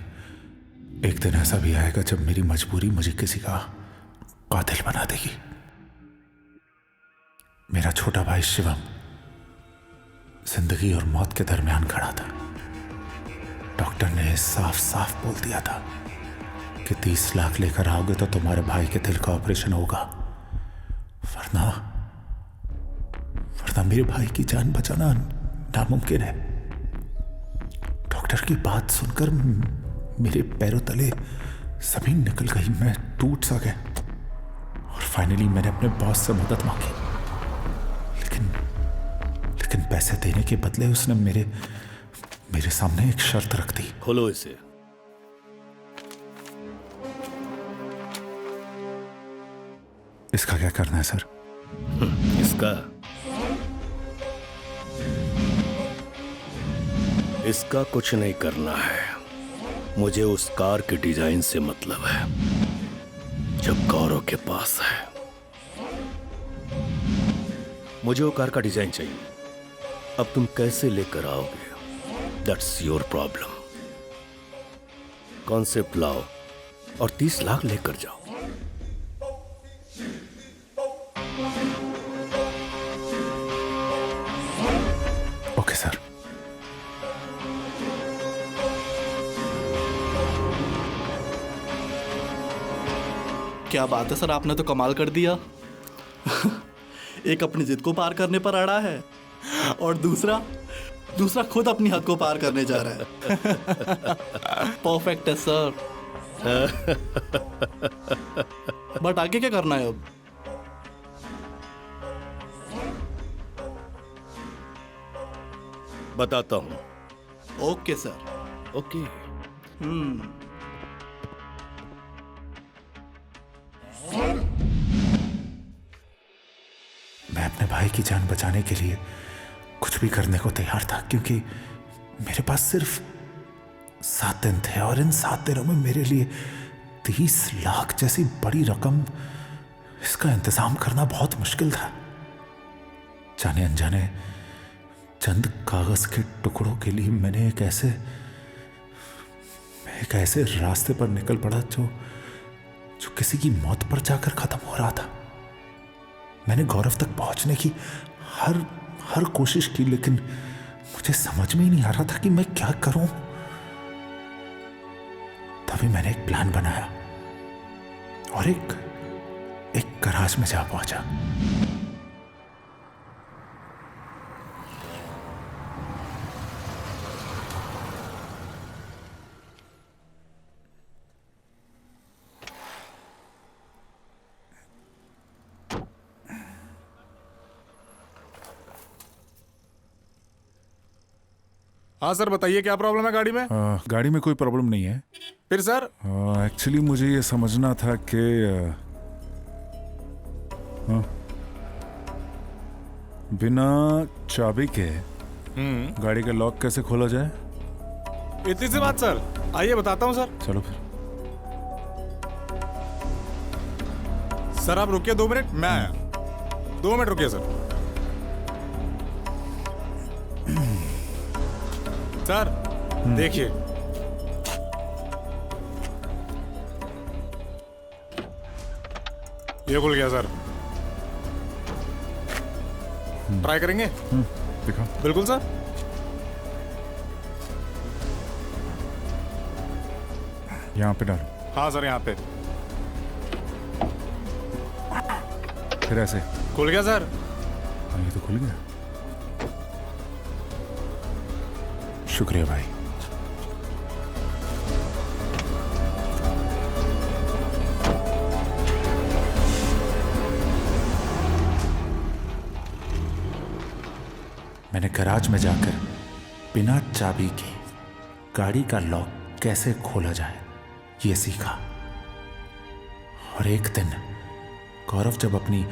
एक दिन ऐसा भी आएगा जब मेरी मजबूरी मुझे किसी का कातिल बना देगी। मेरा छोटा भाई शिवम जिंदगी और मौत के दरमियान खड़ा था। डॉक्टर ने साफ साफ बोल दिया था कि 30 लाख लेकर आओगे तो तुम्हारे भाई के दिल का ऑपरेशन होगा, वरना मेरे भाई की जान बचाना नामुमकिन है। डॉक्टर की बात सुनकर मेरे पैरों तले जमीन निकल गई, मैं टूट सा गया और फाइनली मैंने अपने बॉस से मदद मांगी। लेकिन पैसे देने के बदले उसने मेरे सामने एक शर्त रख दी। खोलो इसे। इसका क्या करना है सर? इसका कुछ नहीं करना है। मुझे उस कार के डिजाइन से मतलब है जब गौरव के पास है। मुझे वो कार का डिजाइन चाहिए। अब तुम कैसे लेकर आओगे, दैट्स योर प्रॉब्लम। कॉन्सेप्ट लाओ और 30 लाख लेकर जाओ। Okay sir. क्या बात है सर, आपने तो कमाल कर दिया। एक अपनी जिद को पार करने पर अड़ा है और दूसरा खुद अपनी हद को पार करने जा रहा है। परफेक्ट है सर। बट आगे क्या करना है अब? बताता हूं। Okay sir. ओके। मैं अपने भाई की जान बचाने के लिए कुछ भी करने को तैयार था, क्योंकि मेरे पास सिर्फ 7 दिन थे और इन 7 दिनों में मेरे लिए 30 लाख जैसी बड़ी रकम, इसका इंतजाम करना बहुत मुश्किल था। जाने अनजाने चंद कागज के टुकड़ों के लिए मैंने एक ऐसे रास्ते पर निकल पड़ा जो किसी की मौत पर जाकर खत्म हो रहा था। मैंने गौरव तक पहुंचने की हर कोशिश की, लेकिन मुझे समझ में ही नहीं आ रहा था कि मैं क्या करूं। तभी मैंने एक प्लान बनाया और एक गराज में जा पहुंचा। हाँ सर, बताइए क्या प्रॉब्लम है गाड़ी में? गाड़ी में कोई प्रॉब्लम नहीं है। फिर सर? एक्चुअली मुझे ये समझना था कि बिना चाबी के गाड़ी का लॉक कैसे खोला जाए? इतनी सी बात सर, आइए बताता हूँ सर। चलो फिर। सर आप रुकिए 2 मिनट, मैं आया। 2 मिनट रुकिए सर। सर देखिए, ये खुल गया सर। ट्राई करेंगे? दिखाओ। बिल्कुल सर। यहाँ पे डालो। हाँ सर, यहाँ पे। फिर ऐसे खुल गया सर। ये तो खुल गया। शुक्रिया भाई। मैंने गैराज में जाकर बिना चाबी के गाड़ी का लॉक कैसे खोला जाए ये सीखा। और एक दिन गौरव जब अपनी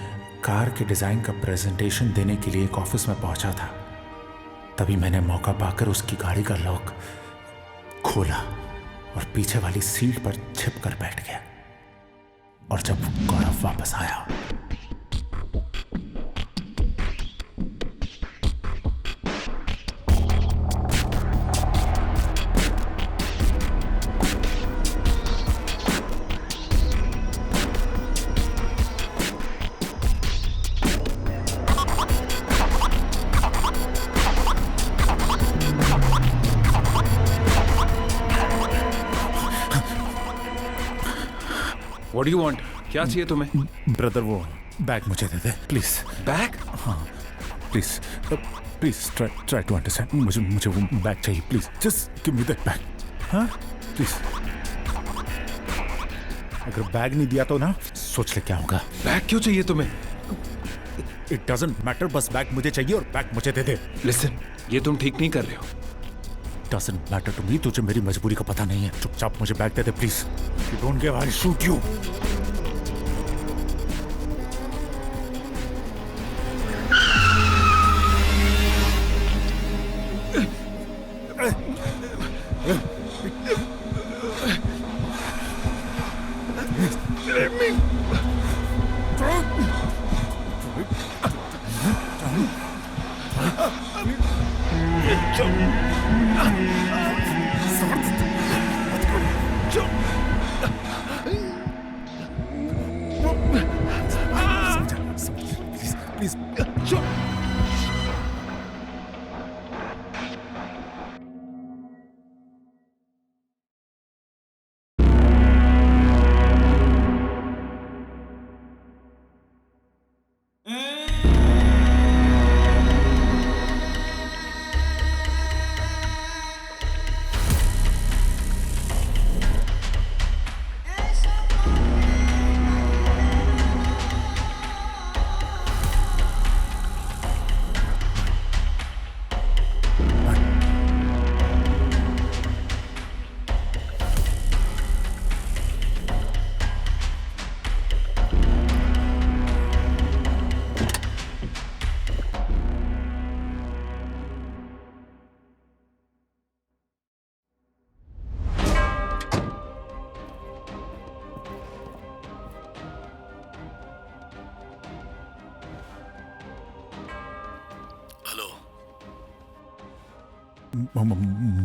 कार के डिजाइन का प्रेजेंटेशन देने के लिए एक ऑफिस में पहुंचा था, तभी मैंने मौका पाकर उसकी गाड़ी का लॉक खोला और पीछे वाली सीट पर छिप कर बैठ गया। और जब गौरव वापस आया What do you want? क्या चाहिए तुम्हें? ब्रदर वो बैग मुझे दे दे प्लीज। बैग? हाँ please please try to understand. मुझे वो बैग चाहिए please. Just give me that bag. हाँ प्लीज। अगर बैग नहीं दिया तो ना सोच ले क्या होगा। बैग क्यों चाहिए तुम्हें? इट डजंट मैटर, बस बैग मुझे चाहिए और बैग मुझे दे दे। लिसन, ये तुम ठीक नहीं कर रहे हो। Doesn't matter to me. तुझे मेरी मजबूरी का पता नहीं है। चुपचाप मुझे बैग दे दे please. You don't give I shoot you.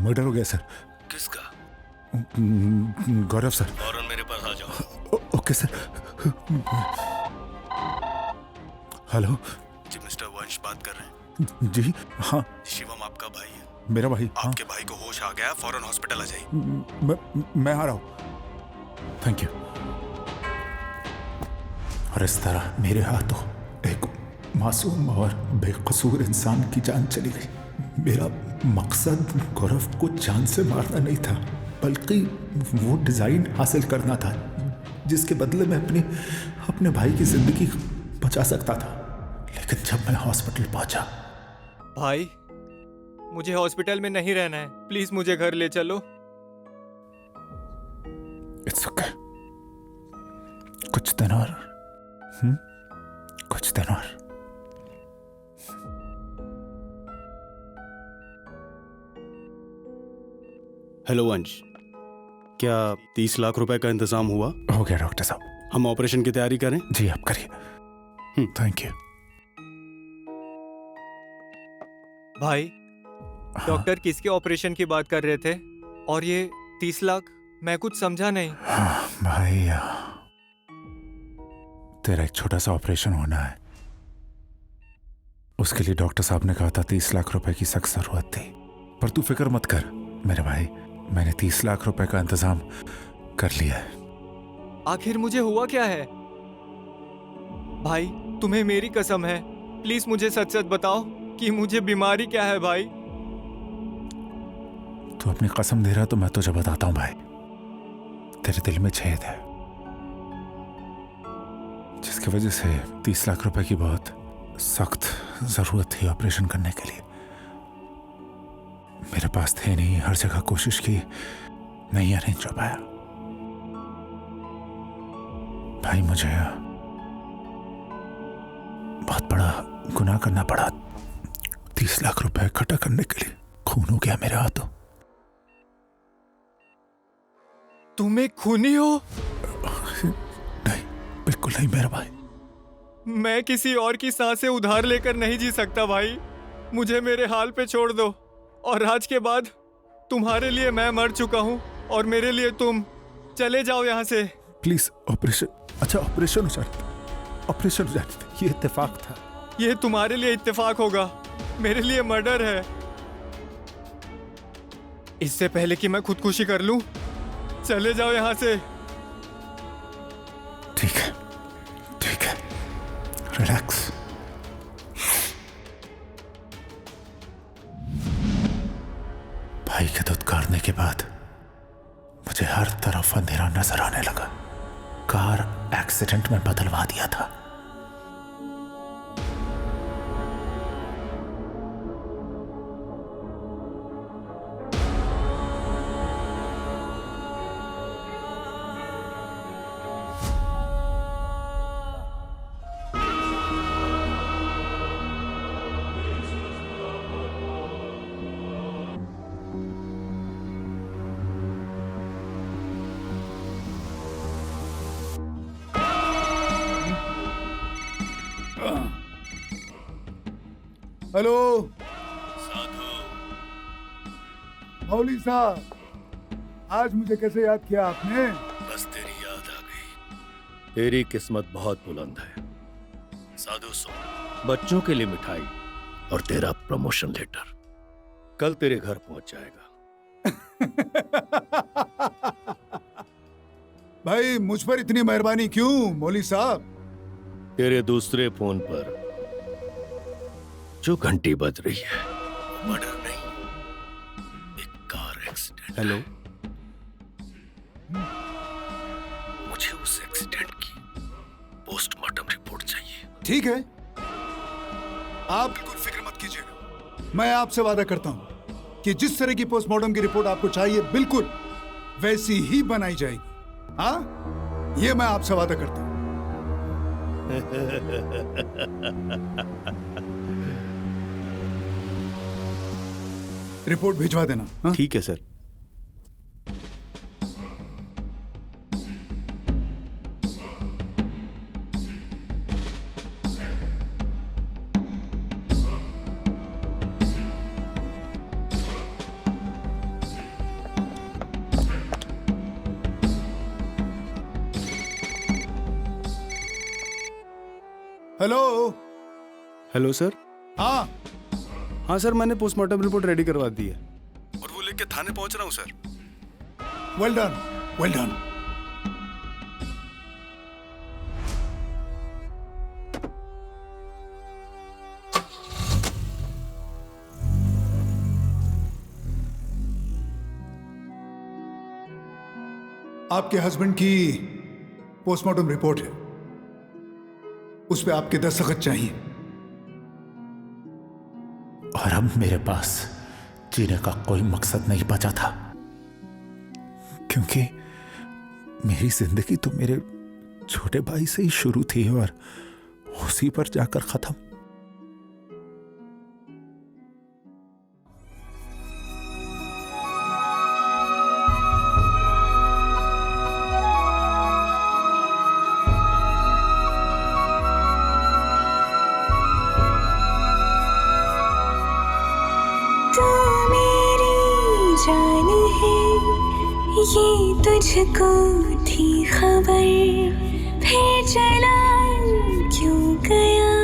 Murder हो गया सर। किसका? गौरव सर। फौरन मेरे पास आ जाओ। Okay sir. हेलो जी, मिस्टर वंश बात कर रहे हैं? जी हाँ। शिवम आपका भाई है। मेरा भाई? आपके भाई को होश आ गया, फौरन हॉस्पिटल आ जाइए। मैं आ रहा हूँ। Thank you. और इस तरह मेरे हाथों एक मासूम और बेकसूर इंसान की जान चली गई। मेरा मकसद गौरव को जान से मारना नहीं था, बल्कि वो डिजाइन हासिल करना था जिसके बदले में अपने भाई की जिंदगी बचा सकता था। लेकिन जब मैं हॉस्पिटल पहुंचा, भाई मुझे हॉस्पिटल में नहीं रहना है, प्लीज मुझे घर ले चलो। इट्स ओके, कुछ दिन और, कुछ दिन और। हेलो वंश, क्या 30 लाख रुपए का इंतजाम हुआ? हो गया डॉक्टर साहब। हम ऑपरेशन की तैयारी करें? जी आप करिए। Thank you. भाई डॉक्टर किसके ऑपरेशन की बात कर रहे थे? और ये 30 लाख? मैं कुछ समझा नहीं। भाई तेरा एक छोटा सा ऑपरेशन होना है, उसके लिए डॉक्टर साहब ने कहा था 30 लाख रुपए की सख्त जरूरत थी। पर तू फिक्र मत कर मेरे भाई, मैंने 30 लाख रुपए का इंतजाम कर लिया है। आखिर मुझे हुआ क्या है? भाई तुम्हें मेरी कसम है, प्लीज मुझे सच सच बताओ कि मुझे बीमारी क्या है भाई। तू अपनी कसम दे रहा तो मैं तुझे बताता हूं भाई। तेरे दिल में छेद है जिसकी वजह से 30 लाख रुपए की बहुत सख्त जरूरत थी ऑपरेशन करने के लिए। मेरे पास थे नहीं, हर जगह कोशिश की, नहीं अरेंज हो पाया। भाई मुझे बहुत बड़ा गुनाह करना पड़ा। 30 लाख रुपए इकट्ठा करने के लिए खून हो गया मेरे हाथों। तुम एक खूनी हो? नहीं, बिल्कुल नहीं मेरा भाई। मैं किसी और की सांसें उधार लेकर नहीं जी सकता भाई। मुझे मेरे हाल पे छोड़ दो। और आज के बाद तुम्हारे लिए मैं मर चुका हूँ और मेरे लिए तुम। चले जाओ यहाँ से प्लीज। ऑपरेशन, अच्छा ऑपरेशन हो जाए, ऑपरेशन हो जाए, ये इत्तेफाक था। ये तुम्हारे लिए इत्तेफाक होगा, मेरे लिए मर्डर है। इससे पहले कि मैं खुदकुशी कर लूं, चले जाओ यहाँ से। ठीक है, ठीक है, रिलैक्स। भाई के धुतकारने के बाद मुझे हर तरफ अंधेरा नजर आने लगा। कार एक्सीडेंट में बदलवा दिया था। हेलो मौली साहब, आज मुझे कैसे याद किया आपने? बस तेरी याद आ गई। तेरी किस्मत बहुत बुलंद है साधु। सुन, बच्चों के लिए मिठाई और तेरा प्रमोशन लेटर कल तेरे घर पहुंच जाएगा। भाई मुझ पर इतनी मेहरबानी क्यों मौली साहब? तेरे दूसरे फोन पर जो घंटी बज रही है मर्डर नहीं, एक कार एक्सीडेंट। हेलो, मुझे उस एक्सीडेंट की पोस्टमार्टम रिपोर्ट चाहिए। ठीक है, आप बिल्कुल फिक्र मत कीजिएगा। मैं आपसे वादा करता हूं कि जिस तरह की पोस्टमार्टम की रिपोर्ट आपको चाहिए बिल्कुल वैसी ही बनाई जाएगी। हाँ, ये मैं आपसे वादा करता हूं। रिपोर्ट भिजवा देना। हाँ? ठीक है सर। हेलो। Hello sir. हाँ हाँ सर, मैंने पोस्टमार्टम रिपोर्ट रेडी करवा दी है और वो लेके थाने पहुंच रहा हूँ sir. Well done, well done. आपके हस्बैंड की पोस्टमार्टम रिपोर्ट है, उस पे आपके दस्तखत चाहिए। और अब मेरे पास जीने का कोई मकसद नहीं बचा था, क्योंकि मेरी जिंदगी तो मेरे छोटे भाई से ही शुरू थी और उसी पर जाकर खत्म। ये तुझको थी खबर, फिर चला क्यों गया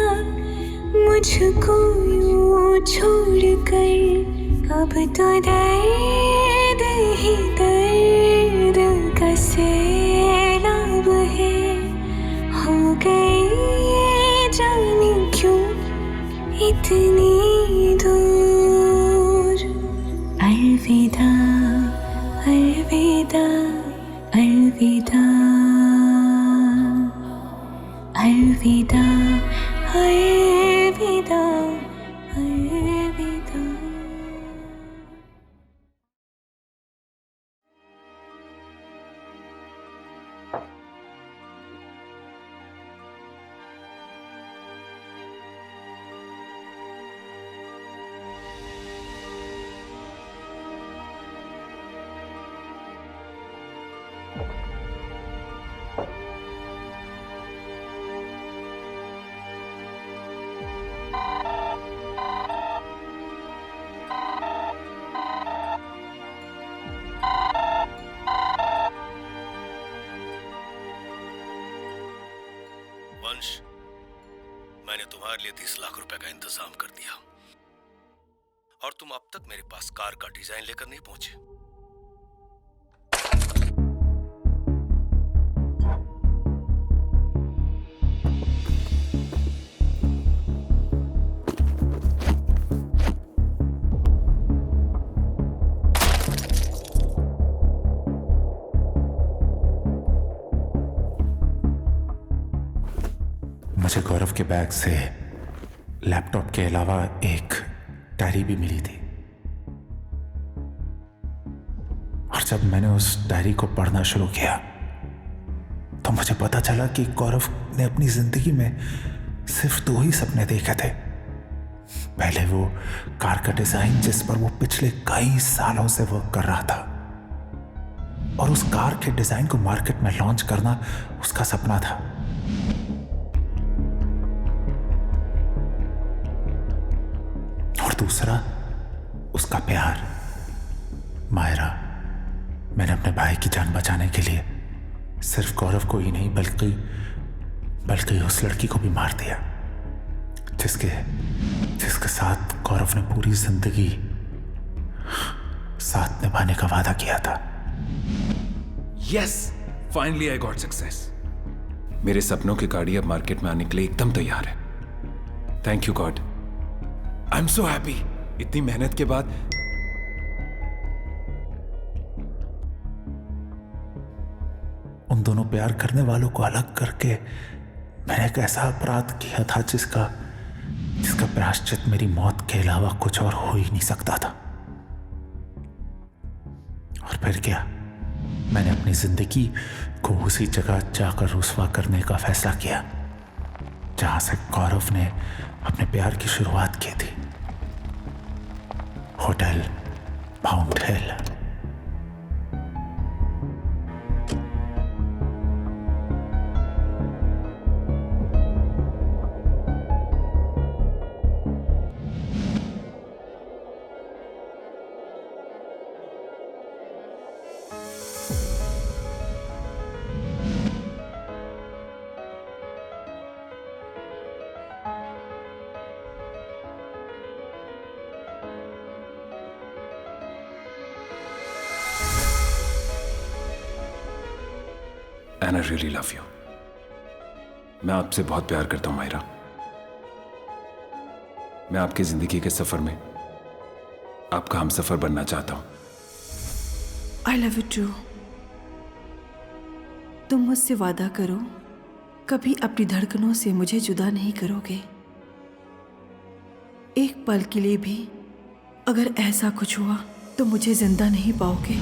मुझको यूं छोड़ कर। अब तो दर्द ही दर्द का सैलाब है, हो गए जाने क्यों इतनी दूर। अलविदा अलविदा अलविदा अलविदा अलविदा अलविदा। वंश, मैंने तुम्हारे लिए 30 लाख रुपए का इंतजाम कर दिया और तुम अब तक मेरे पास कार का डिजाइन लेकर नहीं पहुंचे। मुझे गौरव के बैग से लैपटॉप के अलावा एक डायरी भी मिली थी, और जब मैंने उस डायरी को पढ़ना शुरू किया तो मुझे पता चला कि गौरव ने अपनी जिंदगी में सिर्फ 2 ही सपने देखे थे। पहले वो कार का डिजाइन जिस पर वो पिछले कई सालों से वर्क कर रहा था, और उस कार के डिजाइन को मार्केट में लॉन्च करना उसका सपना था। और दूसरा उसका प्यार, मायरा। मैंने अपने भाई की जान बचाने के लिए सिर्फ गौरव को ही नहीं बल्कि उस लड़की को भी मार दिया जिसके साथ गौरव ने पूरी जिंदगी साथ निभाने का वादा किया था। Yes, finally I got success. मेरे सपनों की गाड़ी अब मार्केट में आने के लिए एकदम तैयार है। Thank you God, I am so happy. इतनी मेहनत के बाद उन दोनों प्यार करने वालों को अलग करके मैंने एक ऐसा अपराध किया था जिसका प्रायश्चित मेरी मौत के अलावा कुछ और हो ही नहीं सकता था। और फिर क्या, मैंने अपनी जिंदगी को उसी जगह जाकर रुस्वा करने का फैसला किया जहां से गौरव ने अपने प्यार की शुरुआत की थी, hotel mount hill. And I really love you. मैं आपसे बहुत प्यार करता हूं मायरा। मैं आपकी जिंदगी के सफर में आपका हमसफर बनना चाहता हूं। I love you too. तुम मुझसे वादा करो, कभी अपनी धड़कनों से मुझे जुदा नहीं करोगे। एक पल के लिए भी अगर ऐसा कुछ हुआ तो मुझे जिंदा नहीं पाओगे।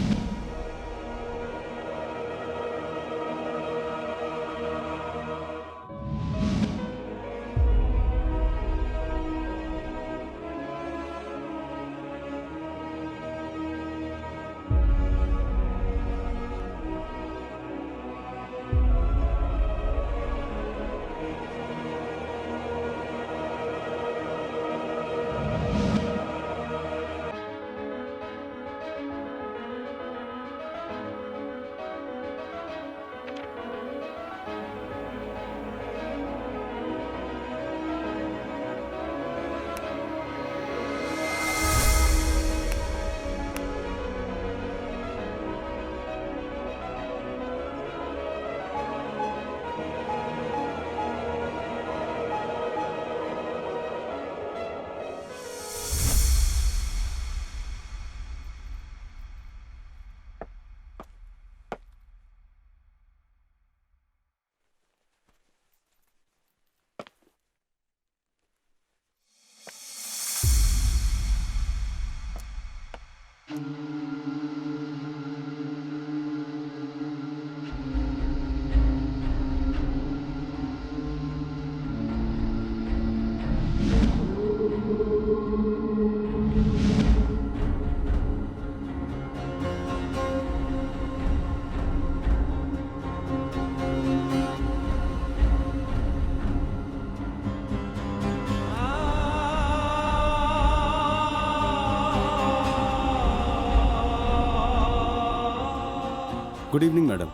Good evening madam.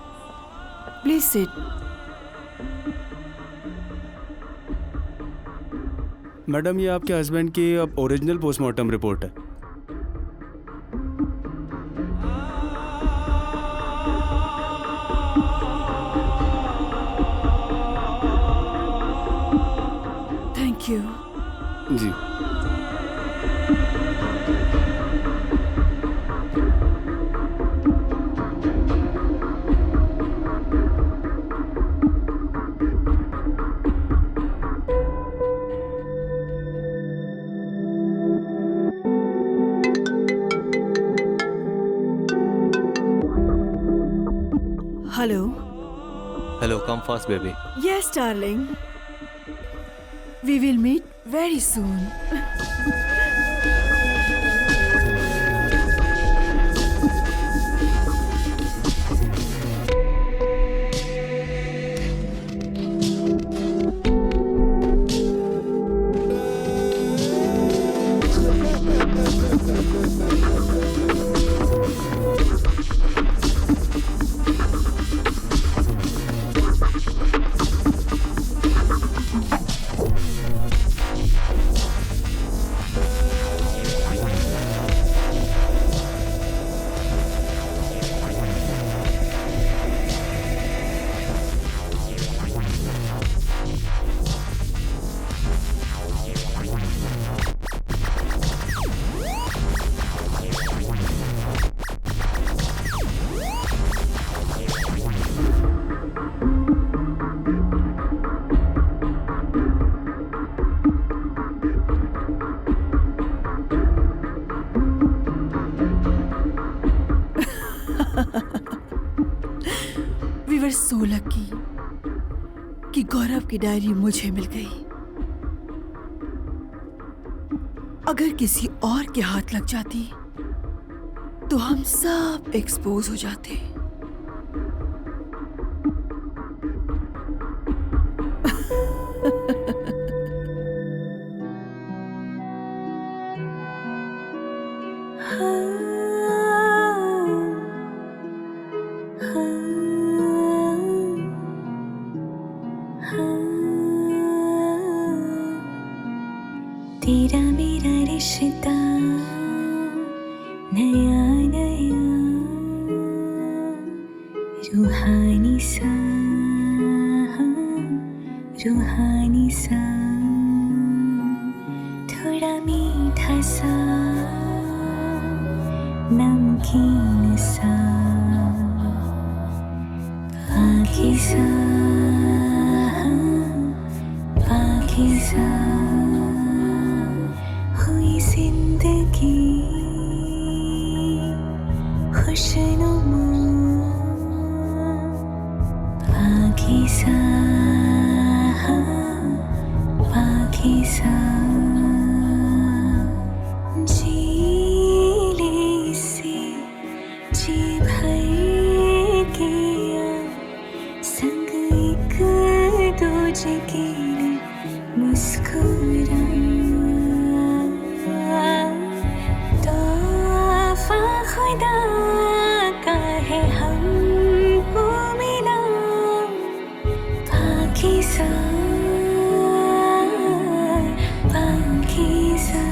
Please sit. Madam, ये आपके हस्बैंड की अब ओरिजिनल पोस्टमार्टम रिपोर्ट है। Thank you. जी। Hello. Hello, come fast, baby. Yes, darling. We will meet very soon. We were so lucky कि गौरव की डायरी मुझे मिल गई। अगर किसी और के हाथ लग जाती तो हम सब एक्सपोज हो जाते। तेरा मेरा रिश्ता नया नया रूहानी सा, रूहानी सा, थोड़ा मीठा सा, नमकीन सा, पाकीज़ा पाकीज़ा हुई जिंदगी खुशनुमा पाकीज़ा पाकीज़ा जी ले इसे जी भर के संग एक दूजे के लिए मुस्कुरा तोहफा खुदा का है हमको मिला पाकीज़ा पाकीज़ा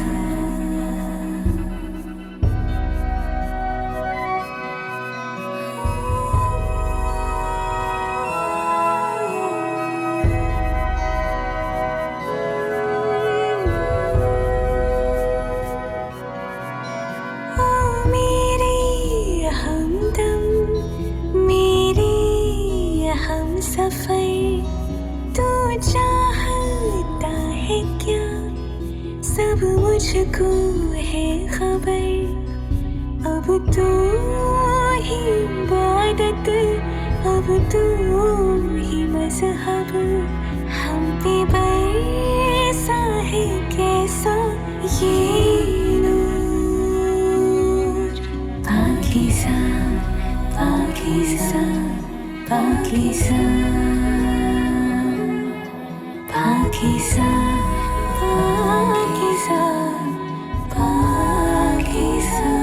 सफर तू चाहता है क्या सब मुझको है खबर अब तू ही इबादत अब तू ही मज़हब हम पे बरसा है कैसा ये नूर पाकीज़ा पाकीज़ा पाकीज़ा पाकीज़ा पाकीज़ा पाकीज़ा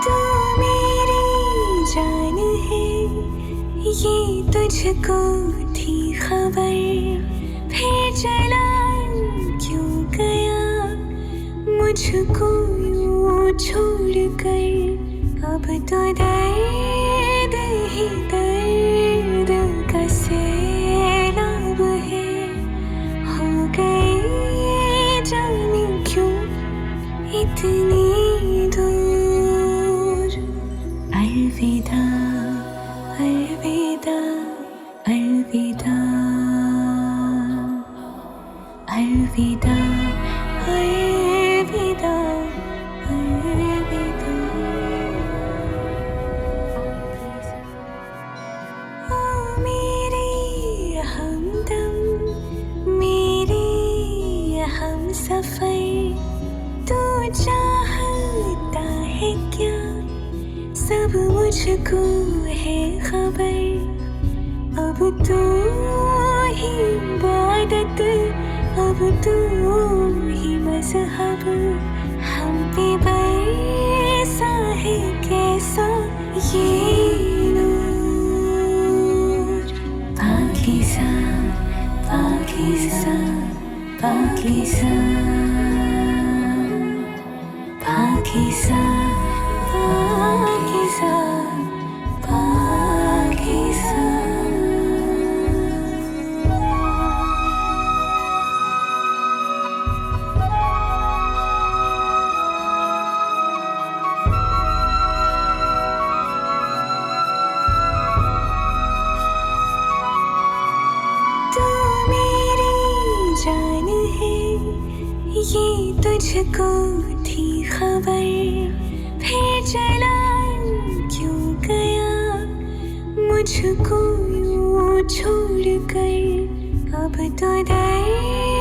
तू मेरी जान है ये तुझको थी खबर फिर चला क्यों गया मुझको यूं छोड़ कर अब तो दर्द ही दर्द का सैलाब है हो गए जाने क्यों इतनी दूर अलविदा अलविदा अलविदा अलविदा अलविदा अलविदा ओ मेरे हमदम मेरे हमसफर तू चाहता है क्या सब मुझको है खबर अब तू ही इबादत अब तू ही मज़हब हम पे बरसा है कैसा ये नूर पाकीज़ा पाकीज़ा पाकीज़ा पाकीज़ा पाकीज़ा पाकीज़ा तू मेरी जान है ये तुझको थी खबर फिर चला क्यों गया मुझको यूं छोड़ कर अब तो दर्द